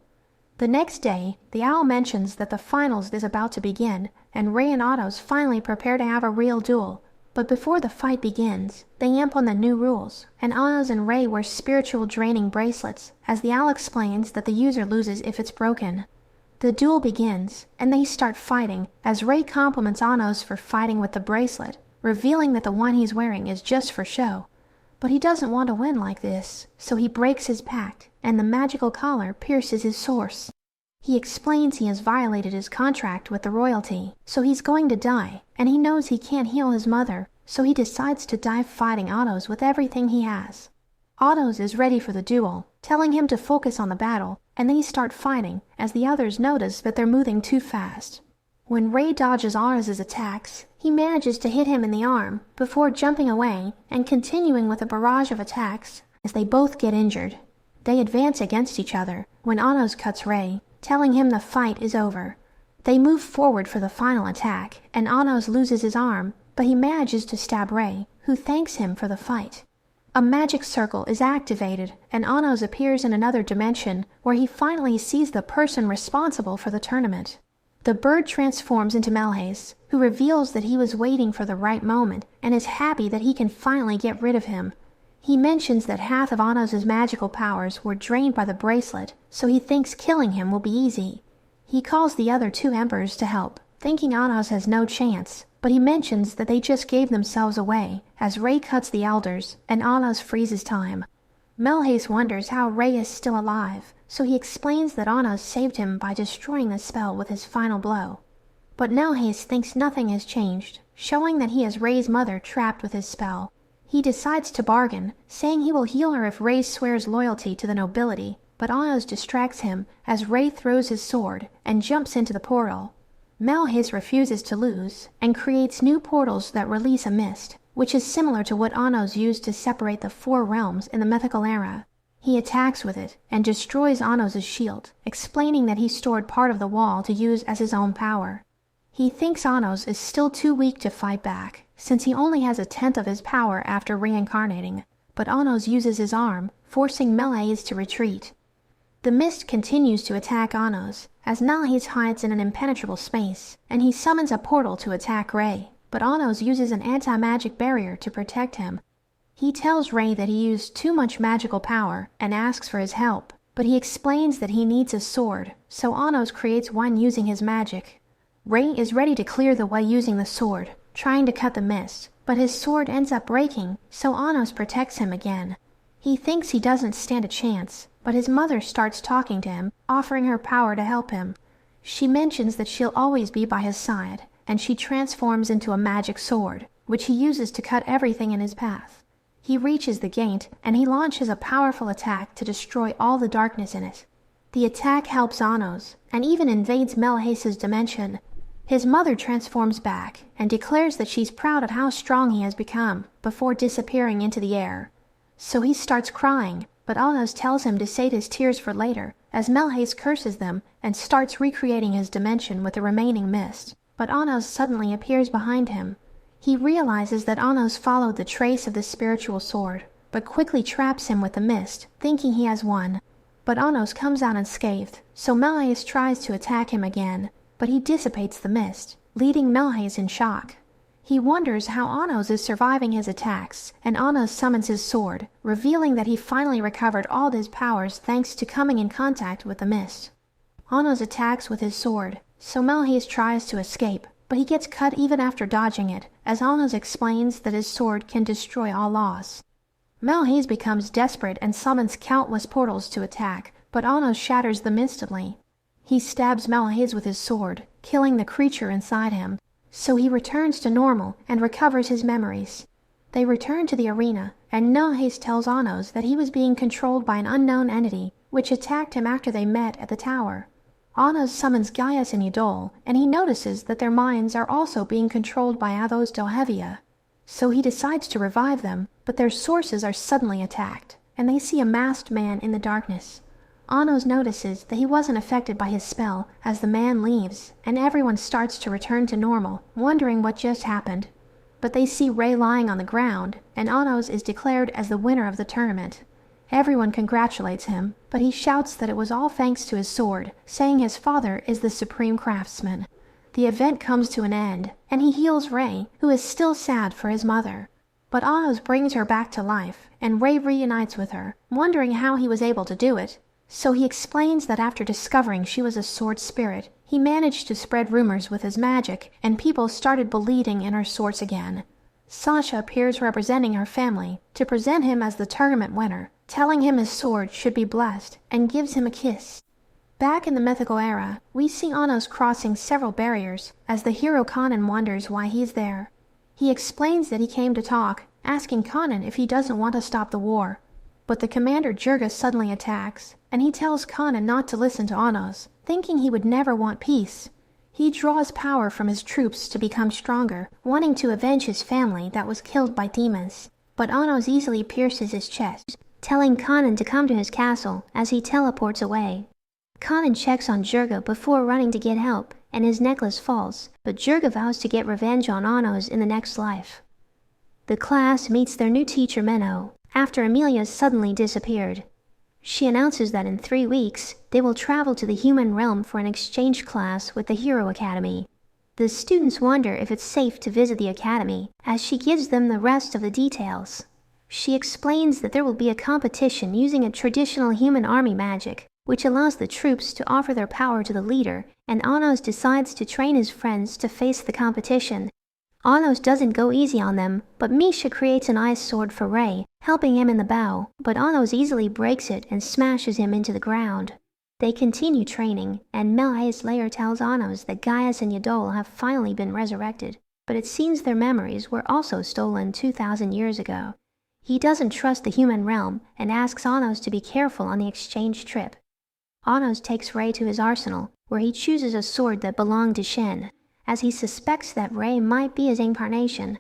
The next day, the owl mentions that the finals is about to begin, and Ray and Anos finally prepare to have a real duel. But before the fight begins, they amp on the new rules, and Anos and Ray wear spiritual draining bracelets, as the owl explains that the user loses if it's broken. The duel begins, and they start fighting, as Ray compliments Anos for fighting with the bracelet, revealing that the one he's wearing is just for show. But he doesn't want to win like this, so he breaks his pact, and the magical collar pierces his source. He explains he has violated his contract with the royalty, so he's going to die, and he knows he can't heal his mother, so he decides to die fighting Anos with everything he has. Anos is ready for the duel, telling him to focus on the battle, and they start fighting as the others notice that they're moving too fast. When Ray dodges Anna's attacks, he manages to hit him in the arm before jumping away and continuing with a barrage of attacks as they both get injured. They advance against each other when Anos cuts Ray, telling him the fight is over. They move forward for the final attack, and Anos loses his arm, but he manages to stab Ray, who thanks him for the fight. A magic circle is activated, and Anos appears in another dimension where he finally sees the person responsible for the tournament. The bird transforms into Melhace, who reveals that he was waiting for the right moment and is happy that he can finally get rid of him. He mentions that half of Anos' magical powers were drained by the bracelet, so he thinks killing him will be easy. He calls the other two embers to help, thinking Anos has no chance, but he mentions that they just gave themselves away as Ray cuts the elders and Anos freezes time. Melhace wonders how Ray is still alive, so he explains that Anos saved him by destroying the spell with his final blow. But Melhace thinks nothing has changed, showing that he has Ray's mother trapped with his spell. He decides to bargain, saying he will heal her if Ray swears loyalty to the nobility, but Anos distracts him as Ray throws his sword and jumps into the portal. Melhace refuses to lose and creates new portals that release a mist, which is similar to what Anos used to separate the four realms in the mythical era. He attacks with it and destroys Anos' shield, explaining that he stored part of the wall to use as his own power. He thinks Anos is still too weak to fight back, since he only has a tenth of his power after reincarnating, but Anos uses his arm, forcing Melhace to retreat. The mist continues to attack Anos, as Melhace hides in an impenetrable space, and he summons a portal to attack Ray, but Anos uses an anti-magic barrier to protect him. He tells Ray that he used too much magical power and asks for his help, but he explains that he needs a sword, so Anos creates one using his magic. Ray is ready to clear the way using the sword, trying to cut the mist, but his sword ends up breaking, so Anos protects him again. He thinks he doesn't stand a chance, but his mother starts talking to him, offering her power to help him. She mentions that she'll always be by his side, and she transforms into a magic sword, which he uses to cut everything in his path. He reaches the gate, and he launches a powerful attack to destroy all the darkness in it. The attack helps Anos, and even invades Melhace's dimension. His mother transforms back, and declares that she's proud of how strong he has become, before disappearing into the air. So he starts crying, but Anos tells him to save his tears for later, as Melhace curses them and starts recreating his dimension with the remaining mist. But Anos suddenly appears behind him. He realizes that Anos followed the trace of the spiritual sword, but quickly traps him with the mist, thinking he has won. But Anos comes out unscathed, so Melhace tries to attack him again, but he dissipates the mist, leaving Melhace in shock. He wonders how Anos is surviving his attacks, and Anos summons his sword, revealing that he finally recovered all his powers thanks to coming in contact with the mist. Anos attacks with his sword, so Melhace tries to escape, but he gets cut even after dodging it, as Anos explains that his sword can destroy all loss. Melhace becomes desperate and summons countless portals to attack, but Anos shatters them instantly. He stabs Melhace with his sword, killing the creature inside him, so he returns to normal and recovers his memories. They return to the arena, and Melhace tells Anos that he was being controlled by an unknown entity, which attacked him after they met at the tower. Anos summons Gaius and Udol, and he notices that their minds are also being controlled by Athos Delhevia. So he decides to revive them, but their sources are suddenly attacked, and they see a masked man in the darkness. Anos notices that he wasn't affected by his spell as the man leaves, and everyone starts to return to normal, wondering what just happened. But they see Ray lying on the ground, and Anos is declared as the winner of the tournament. Everyone congratulates him, but he shouts that it was all thanks to his sword, saying his father is the supreme craftsman. The event comes to an end, and he heals Ray, who is still sad for his mother. But Anos brings her back to life, and Ray reunites with her, wondering how he was able to do it. So he explains that after discovering she was a sword spirit, he managed to spread rumors with his magic, and people started believing in her swords again. Sasha appears representing her family to present him as the tournament winner, telling him his sword should be blessed, and gives him a kiss. Back in the mythical era, we see Anos crossing several barriers, as the hero Conan wonders why he's there. He explains that he came to talk, asking Conan if he doesn't want to stop the war. But the commander Jurga suddenly attacks, and he tells Kanan not to listen to Anos, thinking he would never want peace. He draws power from his troops to become stronger, wanting to avenge his family that was killed by demons. But Anos easily pierces his chest, telling Kanan to come to his castle as he teleports away. Kanan checks on Jurga before running to get help, and his necklace falls, but Jurga vows to get revenge on Anos in the next life. The class meets their new teacher Menno, after Amelia suddenly disappeared. She announces that in 3 weeks, they will travel to the human realm for an exchange class with the Hero Academy. The students wonder if it's safe to visit the academy, as she gives them the rest of the details. She explains that there will be a competition using a traditional human army magic, which allows the troops to offer their power to the leader, and Anos decides to train his friends to face the competition. Anos doesn't go easy on them, but Misha creates an ice sword for Ray, helping him in the bow, but Anos easily breaks it and smashes him into the ground. They continue training, and Melhe's lair tells Anos that Gaius and Yadol have finally been resurrected, but it seems their memories were also stolen 2,000 years ago. He doesn't trust the human realm and asks Anos to be careful on the exchange trip. Anos takes Ray to his arsenal, where he chooses a sword that belonged to Shen, as he suspects that Ray might be his incarnation.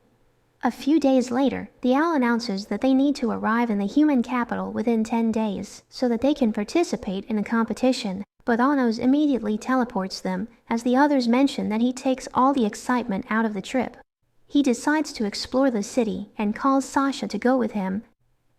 A few days later, the owl announces that they need to arrive in the human capital within 10 days, so that they can participate in a competition, but Anos immediately teleports them, as the others mention that he takes all the excitement out of the trip. He decides to explore the city and calls Sasha to go with him.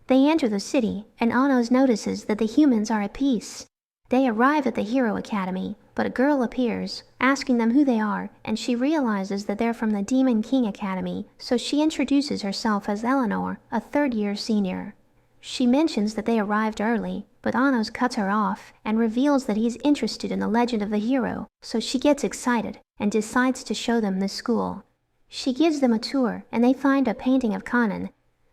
They enter the city, and Anos notices that the humans are at peace. They arrive at the Hero Academy, but a girl appears, asking them who they are, and she realizes that they're from the Demon King Academy, so she introduces herself as Eleanor, a third-year senior. She mentions that they arrived early, but Anos cuts her off and reveals that he's interested in the legend of the hero, so she gets excited and decides to show them the school. She gives them a tour, and they find a painting of Kanan.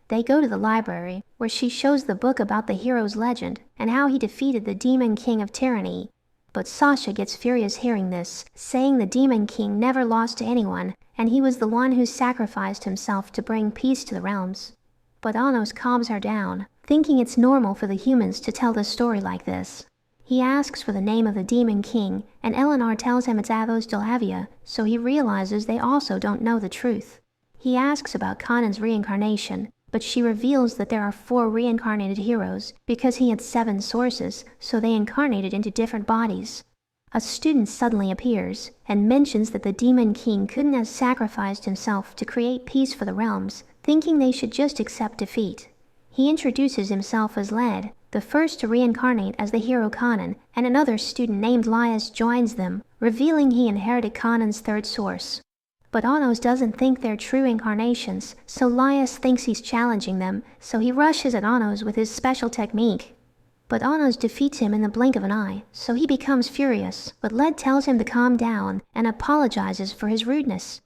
They go to the library, where she shows the book about the hero's legend and how he defeated the Demon King of Tyranny. But Sasha gets furious hearing this, saying the Demon King never lost to anyone, and he was the one who sacrificed himself to bring peace to the realms. But Anos calms her down, thinking it's normal for the humans to tell the story like this. He asks for the name of the Demon King, and Eleanor tells him it's Avos Delhavia, so he realizes they also don't know the truth. He asks about Kanan's reincarnation, but she reveals that there are 4 reincarnated heroes, because he had 7 sources, so they incarnated into different bodies. A student suddenly appears, and mentions that the Demon King couldn't have sacrificed himself to create peace for the realms, thinking they should just accept defeat. He introduces himself as Led, the first to reincarnate as the hero Kanan, and another student named Laius joins them, revealing he inherited Kanan's 3rd source. But Anos doesn't think they're true incarnations, so Laius thinks he's challenging them, so he rushes at Anos with his special technique. But Anos defeats him in the blink of an eye, so he becomes furious, but Led tells him to calm down and apologizes for his rudeness.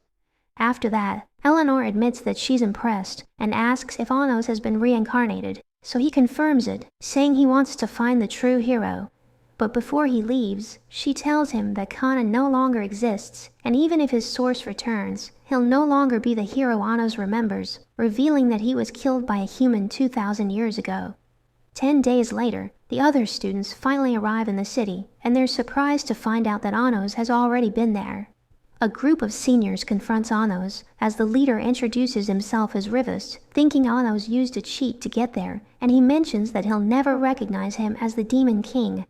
After that, Eleanor admits that she's impressed and asks if Anos has been reincarnated, so he confirms it, saying he wants to find the true hero. But before he leaves, she tells him that Kanan no longer exists, and even if his source returns, he'll no longer be the hero Anos remembers, revealing that he was killed by a human 2,000 years ago. 10 days later, the other students finally arrive in the city, and they're surprised to find out that Anos has already been there. A group of seniors confronts Anos, as the leader introduces himself as Rivas, thinking Anos used a cheat to get there, and he mentions that he'll never recognize him as the Demon King.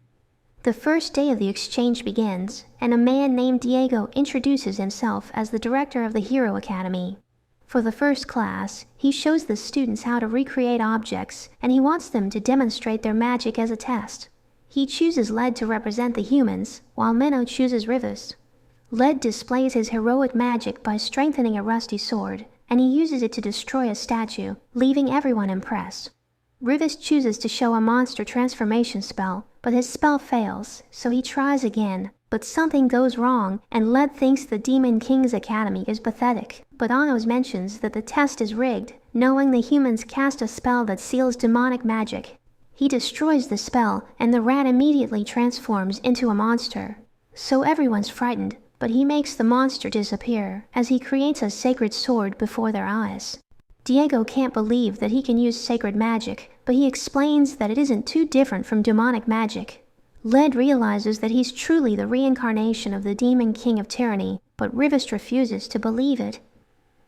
The first day of the exchange begins, and a man named Diego introduces himself as the director of the Hero Academy. For the first class, he shows the students how to recreate objects, and he wants them to demonstrate their magic as a test. He chooses Led to represent the humans, while Menno chooses Rivas. Led displays his heroic magic by strengthening a rusty sword, and he uses it to destroy a statue, leaving everyone impressed. Rivas chooses to show a monster transformation spell, but his spell fails, so he tries again, but something goes wrong, and Led thinks the Demon King's Academy is pathetic. But Anos mentions that the test is rigged, knowing the humans cast a spell that seals demonic magic. He destroys the spell, and the rat immediately transforms into a monster. So everyone's frightened, but he makes the monster disappear, as he creates a sacred sword before their eyes. Diego can't believe that he can use sacred magic, but he explains that it isn't too different from demonic magic. Led realizes that he's truly the reincarnation of the Demon King of Tyranny, but Rivest refuses to believe it.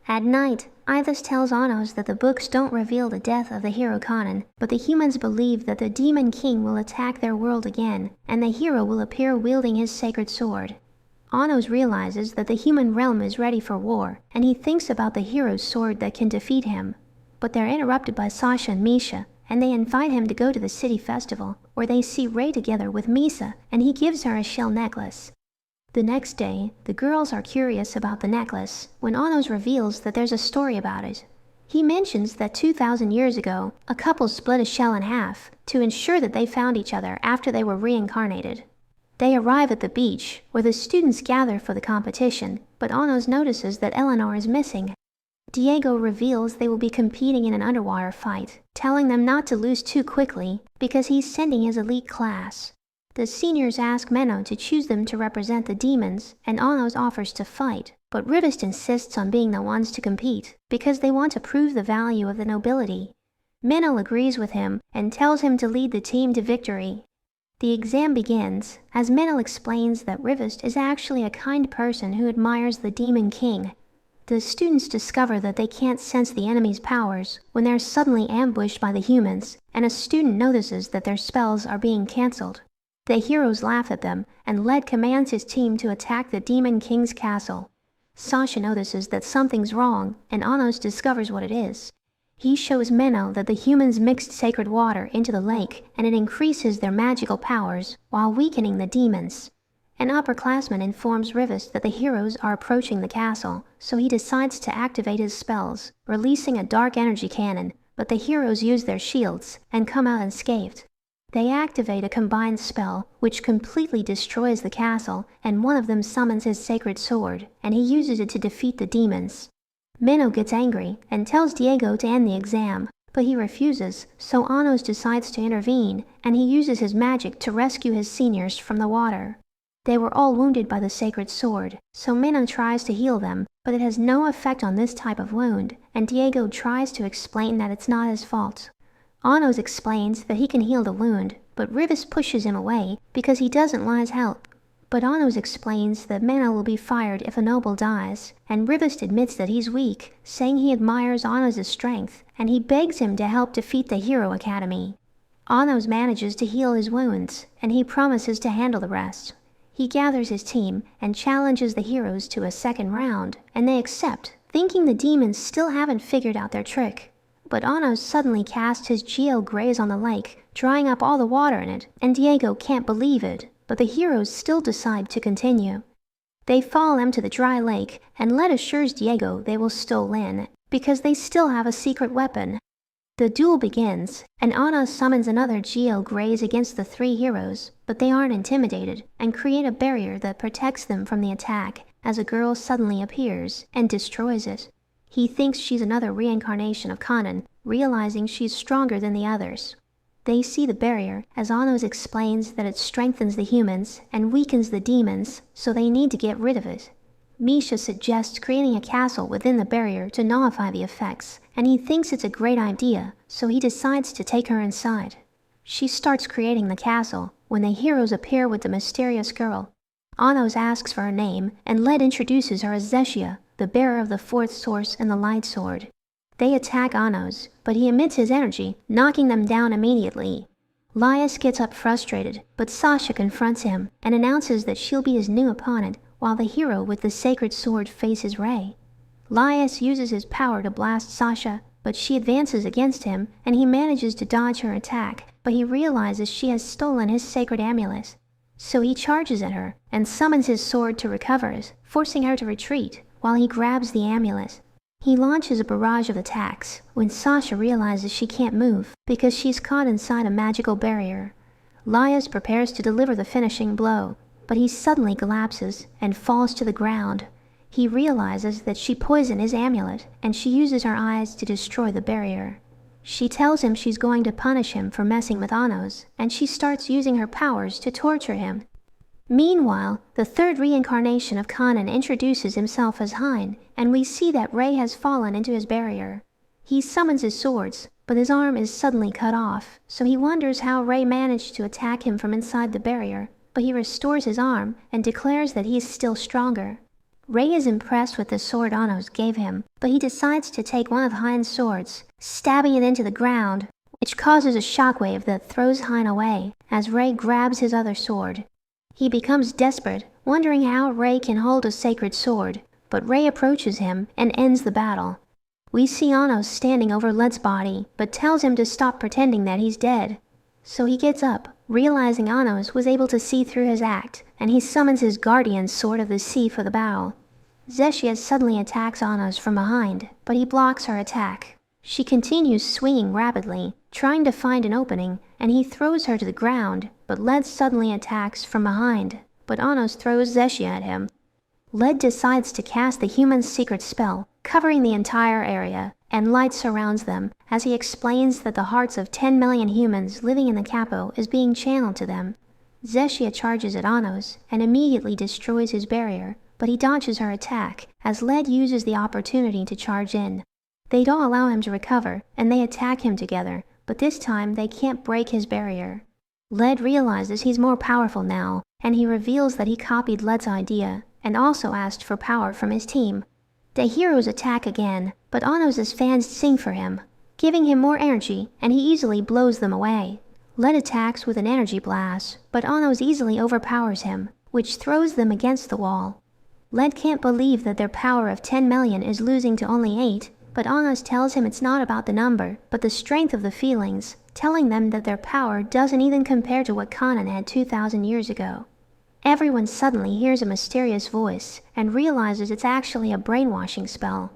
At night, Ithas tells Anos that the books don't reveal the death of the hero Conan, but the humans believe that the Demon King will attack their world again, and the hero will appear wielding his sacred sword. Anos realizes that the human realm is ready for war, and he thinks about the hero's sword that can defeat him. But they're interrupted by Sasha and Misha, and they invite him to go to the city festival, where they see Ray together with Misa, and he gives her a shell necklace. The next day, the girls are curious about the necklace, when Anos reveals that there's a story about it. He mentions that 2,000 years ago, a couple split a shell in half to ensure that they found each other after they were reincarnated. They arrive at the beach, where the students gather for the competition, but Anos notices that Eleanor is missing. Diego reveals they will be competing in an underwater fight, telling them not to lose too quickly because he's sending his elite class. The seniors ask Menno to choose them to represent the demons, and Anos offers to fight, but Rivest insists on being the ones to compete because they want to prove the value of the nobility. Menno agrees with him and tells him to lead the team to victory. The exam begins, as Menno explains that Rivest is actually a kind person who admires the Demon King. The students discover that they can't sense the enemy's powers when they're suddenly ambushed by the humans, and a student notices that their spells are being cancelled. The heroes laugh at them, and Led commands his team to attack the Demon King's castle. Sasha notices that something's wrong, and Anos discovers what it is. He shows Menno that the humans mixed sacred water into the lake, and it increases their magical powers while weakening the demons. An upperclassman informs Rivest that the heroes are approaching the castle, so he decides to activate his spells, releasing a dark energy cannon, but the heroes use their shields and come out unscathed. They activate a combined spell, which completely destroys the castle, and one of them summons his sacred sword, and he uses it to defeat the demons. Menno gets angry and tells Diego to end the exam, but he refuses, so Anos decides to intervene, and he uses his magic to rescue his seniors from the water. They were all wounded by the sacred sword, so Menno tries to heal them, but it has no effect on this type of wound, and Diego tries to explain that it's not his fault. Anos explains that he can heal the wound, but Rivest pushes him away because he doesn't want his help. But Anos explains that Menno will be fired if a noble dies, and Rivest admits that he's weak, saying he admires Anos' strength, and he begs him to help defeat the Hero Academy. Anos manages to heal his wounds, and he promises to handle the rest. He gathers his team and challenges the heroes to a second round, and they accept, thinking the demons still haven't figured out their trick. But Anos suddenly casts his GL Graze on the lake, drying up all the water in it, and Diego can't believe it, but the heroes still decide to continue. They follow them to the dry lake, and Led assures Diego they will still win, because they still have a secret weapon. The duel begins, and Anos summons another GL Graze against the three heroes, but they aren't intimidated, and create a barrier that protects them from the attack, as a girl suddenly appears, and destroys it. He thinks she's another reincarnation of Conan, realizing she's stronger than the others. They see the barrier, as Anos explains that it strengthens the humans and weakens the demons, so they need to get rid of it. Misha suggests creating a castle within the barrier to nullify the effects, and he thinks it's a great idea, so he decides to take her inside. She starts creating the castle when the heroes appear with the mysterious girl. Anos asks for her name, and Led introduces her as Zeshia, the bearer of the fourth source and the light sword. They attack Anos, but he emits his energy, knocking them down immediately. Laius gets up frustrated, but Sasha confronts him and announces that she'll be his new opponent, while the hero with the sacred sword faces Ray. Laius uses his power to blast Sasha, but she advances against him, and he manages to dodge her attack, but he realizes she has stolen his sacred amulet. So he charges at her, and summons his sword to recover it, forcing her to retreat, while he grabs the amulet. He launches a barrage of attacks, when Sasha realizes she can't move, because she's caught inside a magical barrier. Laius prepares to deliver the finishing blow, but he suddenly collapses, and falls to the ground. He realizes that she poisoned his amulet, and she uses her eyes to destroy the barrier. She tells him she's going to punish him for messing with Anos, and she starts using her powers to torture him. Meanwhile, the third reincarnation of Conan introduces himself as Hein, and we see that Ray has fallen into his barrier. He summons his swords, but his arm is suddenly cut off, so he wonders how Ray managed to attack him from inside the barrier, but he restores his arm and declares that he is still stronger. Ray is impressed with the sword Anos gave him, but he decides to take one of Hein's swords, stabbing it into the ground, which causes a shockwave that throws Hein away as Ray grabs his other sword. He becomes desperate, wondering how Ray can hold a sacred sword, but Ray approaches him and ends the battle. We see Anos standing over Led's body, but tells him to stop pretending that he's dead. So he gets up, realizing Anos was able to see through his act, and he summons his guardian Sword of the Sea for the battle. Zeshia suddenly attacks Anos from behind, but he blocks her attack. She continues swinging rapidly, trying to find an opening, and he throws her to the ground, but Led suddenly attacks from behind, but Anos throws Zeshia at him. Led decides to cast the human's secret spell, covering the entire area, and light surrounds them as he explains that the hearts of 10 million humans living in the capo is being channeled to them. Zeshia charges at Anos and immediately destroys his barrier, but he dodges her attack as Led uses the opportunity to charge in. They don't allow him to recover, and they attack him together, but this time they can't break his barrier. Led realizes he's more powerful now, and he reveals that he copied Led's idea, and also asked for power from his team. The heroes attack again, but Anos' fans sing for him, giving him more energy, and he easily blows them away. Led attacks with an energy blast, but Anos easily overpowers him, which throws them against the wall. Led can't believe that their power of 10 million is losing to only 8, but Anos tells him it's not about the number, but the strength of the feelings, telling them that their power doesn't even compare to what Kanan had 2,000 years ago. Everyone suddenly hears a mysterious voice and realizes it's actually a brainwashing spell.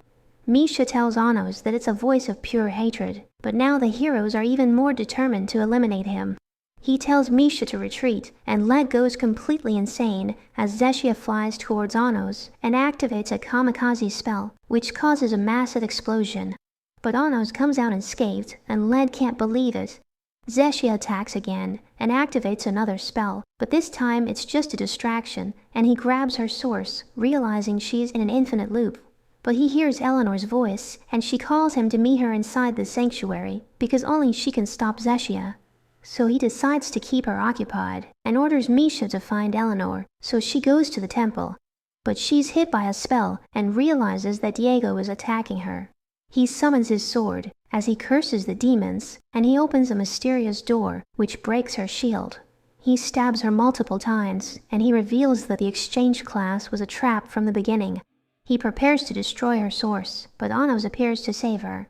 Misha tells Anos that it's a voice of pure hatred, but now the heroes are even more determined to eliminate him. He tells Misha to retreat, and Led goes completely insane as Zeshia flies towards Anos and activates a kamikaze spell, which causes a massive explosion. But Anos comes out unscathed, and Led can't believe it. Zeshia attacks again and activates another spell, but this time it's just a distraction, and he grabs her source, realizing she's in an infinite loop. But he hears Eleanor's voice, and she calls him to meet her inside the sanctuary, because only she can stop Zeshia. So he decides to keep her occupied, and orders Misha to find Eleanor, so she goes to the temple. But she's hit by a spell, and realizes that Diego is attacking her. He summons his sword, as he curses the demons, and he opens a mysterious door, which breaks her shield. He stabs her multiple times, and he reveals that the exchange class was a trap from the beginning. He prepares to destroy her source, but Anos appears to save her.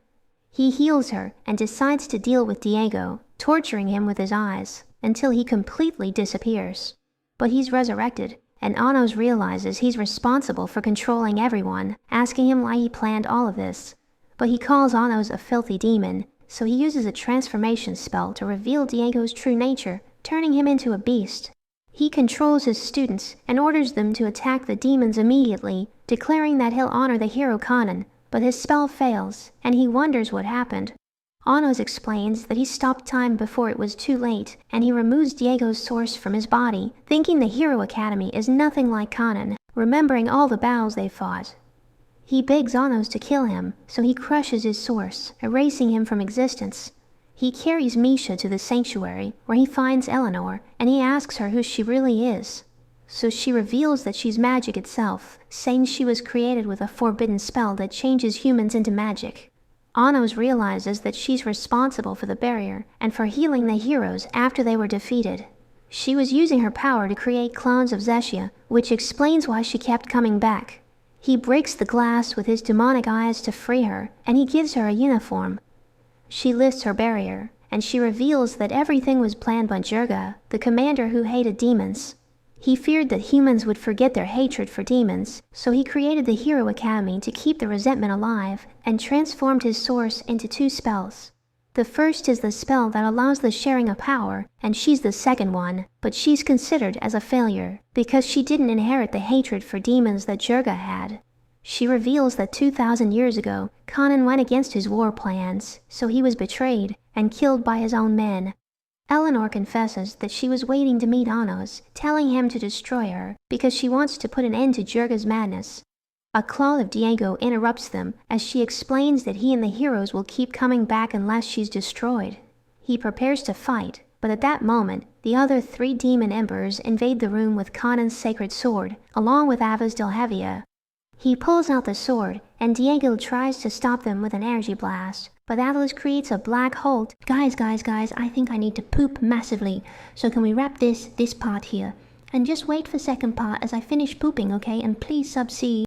He heals her and decides to deal with Diego, torturing him with his eyes, until he completely disappears. But he's resurrected, and Anos realizes he's responsible for controlling everyone, asking him why he planned all of this. But he calls Anos a filthy demon, so he uses a transformation spell to reveal Diego's true nature, turning him into a beast. He controls his students and orders them to attack the demons immediately, declaring that he'll honor the hero Kanan, but his spell fails, and he wonders what happened. Anos explains that he stopped time before it was too late, and he removes Diego's source from his body, thinking the Hero Academy is nothing like Kanan, remembering all the battles they fought. He begs Anos to kill him, so he crushes his source, erasing him from existence. He carries Misha to the sanctuary, where he finds Eleanor, and he asks her who she really is. So she reveals that she's magic itself, saying she was created with a forbidden spell that changes humans into magic. Anos realizes that she's responsible for the barrier, and for healing the heroes after they were defeated. She was using her power to create clones of Zeshia, which explains why she kept coming back. He breaks the glass with his demonic eyes to free her, and he gives her a uniform. She lifts her barrier, and she reveals that everything was planned by Jurga, the commander who hated demons. He feared that humans would forget their hatred for demons, so he created the Hero Academy to keep the resentment alive, and transformed his source into 2 spells. The first is the spell that allows the sharing of power, and she's the second one, but she's considered as a failure, because she didn't inherit the hatred for demons that Jurga had. She reveals that 2,000 years ago, Kanan went against his war plans, so he was betrayed and killed by his own men. Eleanor confesses that she was waiting to meet Anos, telling him to destroy her, because she wants to put an end to Jurga's madness. A claw of Diego interrupts them as she explains that he and the heroes will keep coming back unless she's destroyed. He prepares to fight, but at that moment, the other 3 demon embers invade the room with Conan's sacred sword, along with Ava's Delhevia. He pulls out the sword, and Diego tries to stop them with an energy blast, but Atlas creates a black hole. Guys, I think I need to poop massively, so can we wrap this part here? And just wait for second part as I finish pooping, okay? And please sub-C.